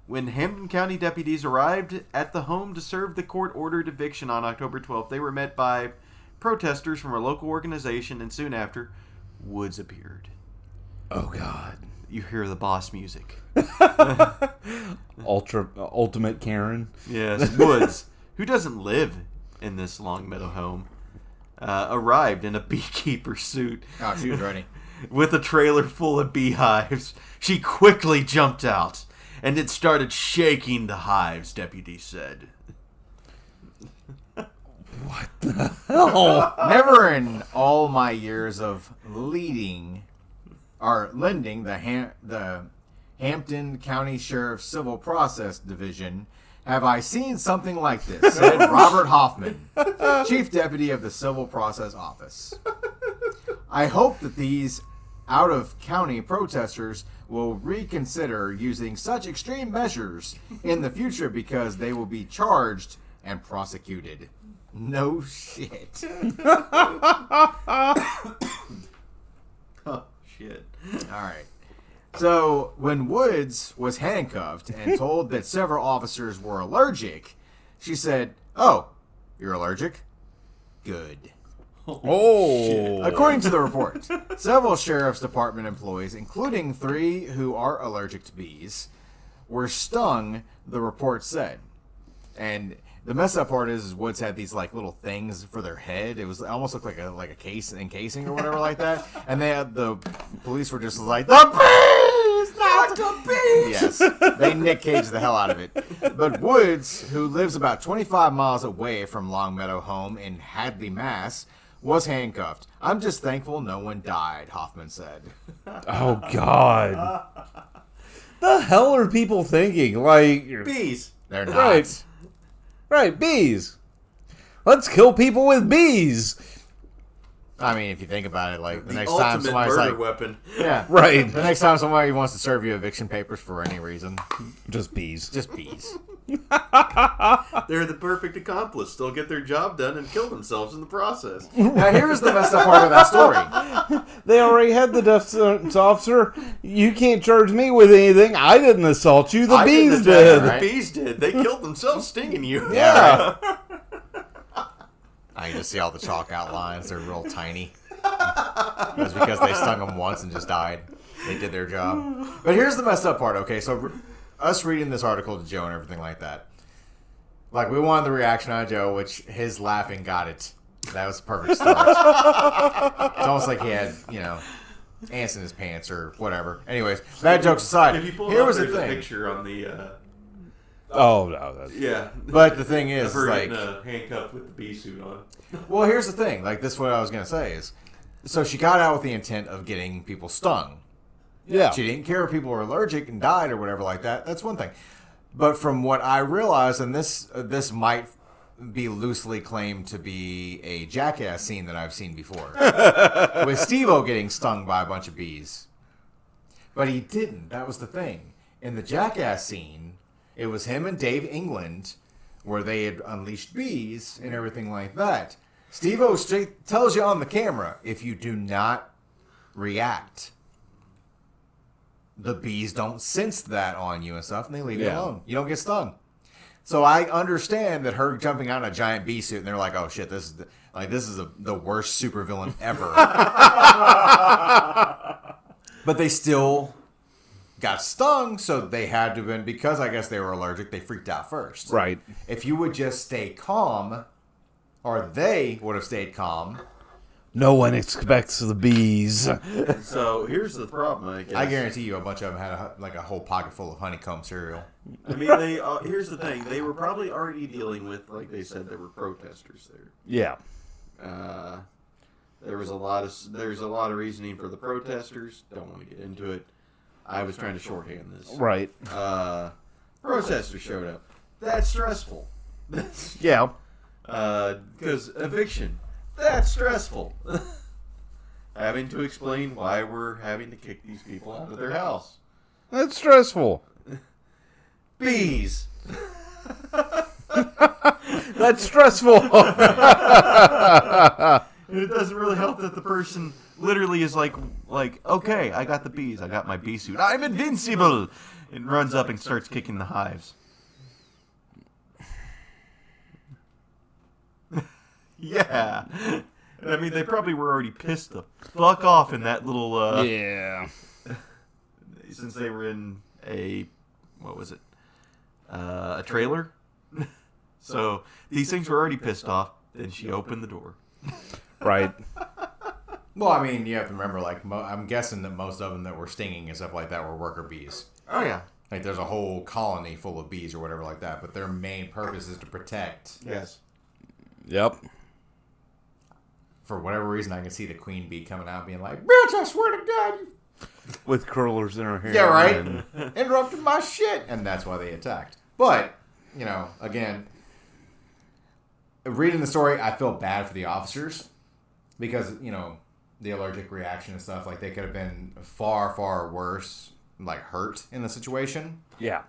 When Hampden County deputies arrived at the home to serve the court-ordered eviction on October 12th, they were met by protesters from a local organization, and soon after, Woods appeared. Oh, God. You hear the boss music. Ultimate Karen. Yes, Woods, who doesn't live in this Longmeadow home, arrived in a beekeeper suit. Oh, she was ready. With a trailer full of beehives. She quickly jumped out, and it started shaking the hives, deputies said. What the hell? Never in all my years of lending the Hampton County Sheriff's Civil Process Division have I seen something like this, said Robert Hoffman, Chief Deputy of the Civil Process Office. I hope that these out-of-county protesters will reconsider using such extreme measures in the future because they will be charged and prosecuted. No shit. Oh, shit. All right. So, when Woods was handcuffed and told that several officers were allergic, she said, "Oh, you're allergic? Good." Oh. According to the report, several Sheriff's Department employees, including 3 who are allergic to bees, were stung, the report said. And the messed up part is Woods had these like little things for their head. It almost looked like a case encasing or whatever like that. And the police were just like, "The bees, not the bees." Yes, they Nick Caged the hell out of it. But Woods, who lives about 25 miles away from Longmeadow home in Hadley, Mass, was handcuffed. "I'm just thankful no one died," Hoffman said. Oh, God. The hell are people thinking? Like, Bees. They're not. Right. Right, bees. Let's kill people with bees. I mean, if you think about it, like the The next time ultimate somebody's murder like, weapon. yeah, Right. the next time somebody wants to serve you eviction papers for any reason, Just bees. just bees. They're the perfect accomplice. They'll get their job done and kill themselves in the process. Now here's the messed up part of that story. They already had the death sentence, officer. You can't charge me with anything. I didn't assault you. The I didn't bees attack did. them. Right. The bees did. They killed themselves stinging you. Yeah. I can just see all the chalk outlines. They're real tiny. It was because they stung them once and just died. They did their job. But here's the messed up part. Okay, so us reading this article to Joe and everything like that. Like, we wanted the reaction on Joe, which his laughing got it. That was a perfect start. It's almost like he had, ants in his pants or whatever. Anyways, bad jokes aside, If you pull here up, was the there's a thing. picture on the. Oh, no. That's... Yeah. But the thing is, of her like, getting handcuffed with the bee suit on. well, here's the thing. Like, this is what I was going to say is, so she got out with the intent of getting people stung. Yeah. She didn't care if people were allergic and died or whatever like that. That's one thing. But from what I realized, and this might be loosely claimed to be a Jackass scene that I've seen before, with Steve-O getting stung by a bunch of bees. But he didn't. That was the thing. In the Jackass scene, it was him and Dave England where they had unleashed bees and everything like that. Steve-O straight tells you on the camera, if you do not react, the bees don't sense that on you and stuff, and they leave you alone. You don't get stung. So I understand that her jumping out in a giant bee suit, and they're like, "Oh shit, this is the worst supervillain ever." But they still got stung, so they had to have been, because I guess they were allergic. They freaked out first. Right. If you would just stay calm, or they would have stayed calm. No one expects the bees. So here's the problem, I guess. I guarantee you, a bunch of them had a whole pocket full of honeycomb cereal. I mean, here's the thing. They were probably already dealing with, like they said, there were protesters there. Yeah. There's a lot of reasoning for the protesters. Don't want to get into it. I was trying to shorthand this. Right. Protesters showed up. That's stressful. Yeah. Because eviction, that's stressful. Having to explain why we're having to kick these people out of their house. That's stressful. Bees. That's stressful. And it doesn't really help that the person literally is like, okay, I got the bees. I got my bee suit. I'm invincible. And runs up and starts kicking the hives. Yeah. And I mean, they probably were already pissed the fuck off in that little, Yeah. since they were in a trailer. So these things were already pissed off. Then she opened the door. Right. Well, I mean, you have to remember, like, I'm guessing that most of them that were stinging and stuff like that were worker bees. Oh, yeah. Like, there's a whole colony full of bees or whatever like that, but their main purpose is to protect. Yes. Yep. For whatever reason, I can see the queen bee coming out being like, bitch, I swear to God, you... With curlers in her hair. Yeah, right? And... Interrupted my shit. And that's why they attacked. But, you know, again, reading the story, I feel bad for the officers because, you know, the allergic reaction and stuff, like, they could have been far, far worse, like, hurt in the situation. Yeah.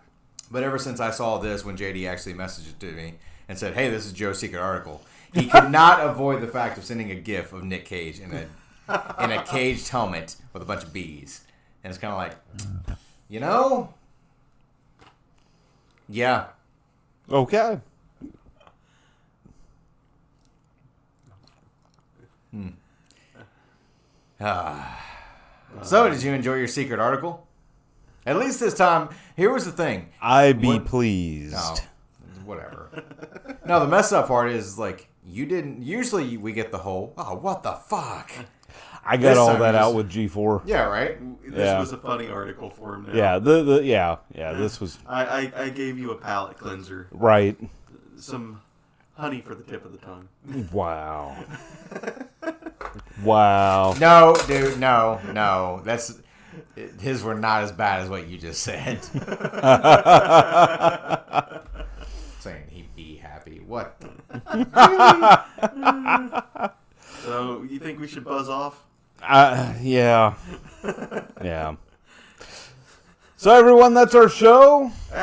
But ever since I saw this, when JD actually messaged it to me and said, hey, this is Joe's secret article, he could not avoid the fact of sending a gif of Nick Cage in a caged helmet with a bunch of bees. And it's kind of like, you know, yeah. Okay. So, did you enjoy your secret article? At least this time, here was the thing. I be pleased. No, whatever. No, the messed up part is, like, you didn't... Usually we get the whole, oh, what the fuck? I got This all time that is- out with G4. Yeah, right? This was a funny article for him now. Yeah, this was... I gave you a palate cleanser. Right. Some honey for the tip of the tongue. Wow. Wow. No, dude, no. That's... His were not as bad as what you just said. Saying he'd be happy. What? So, you think we should buzz off? Yeah. Yeah. So, everyone, that's our show.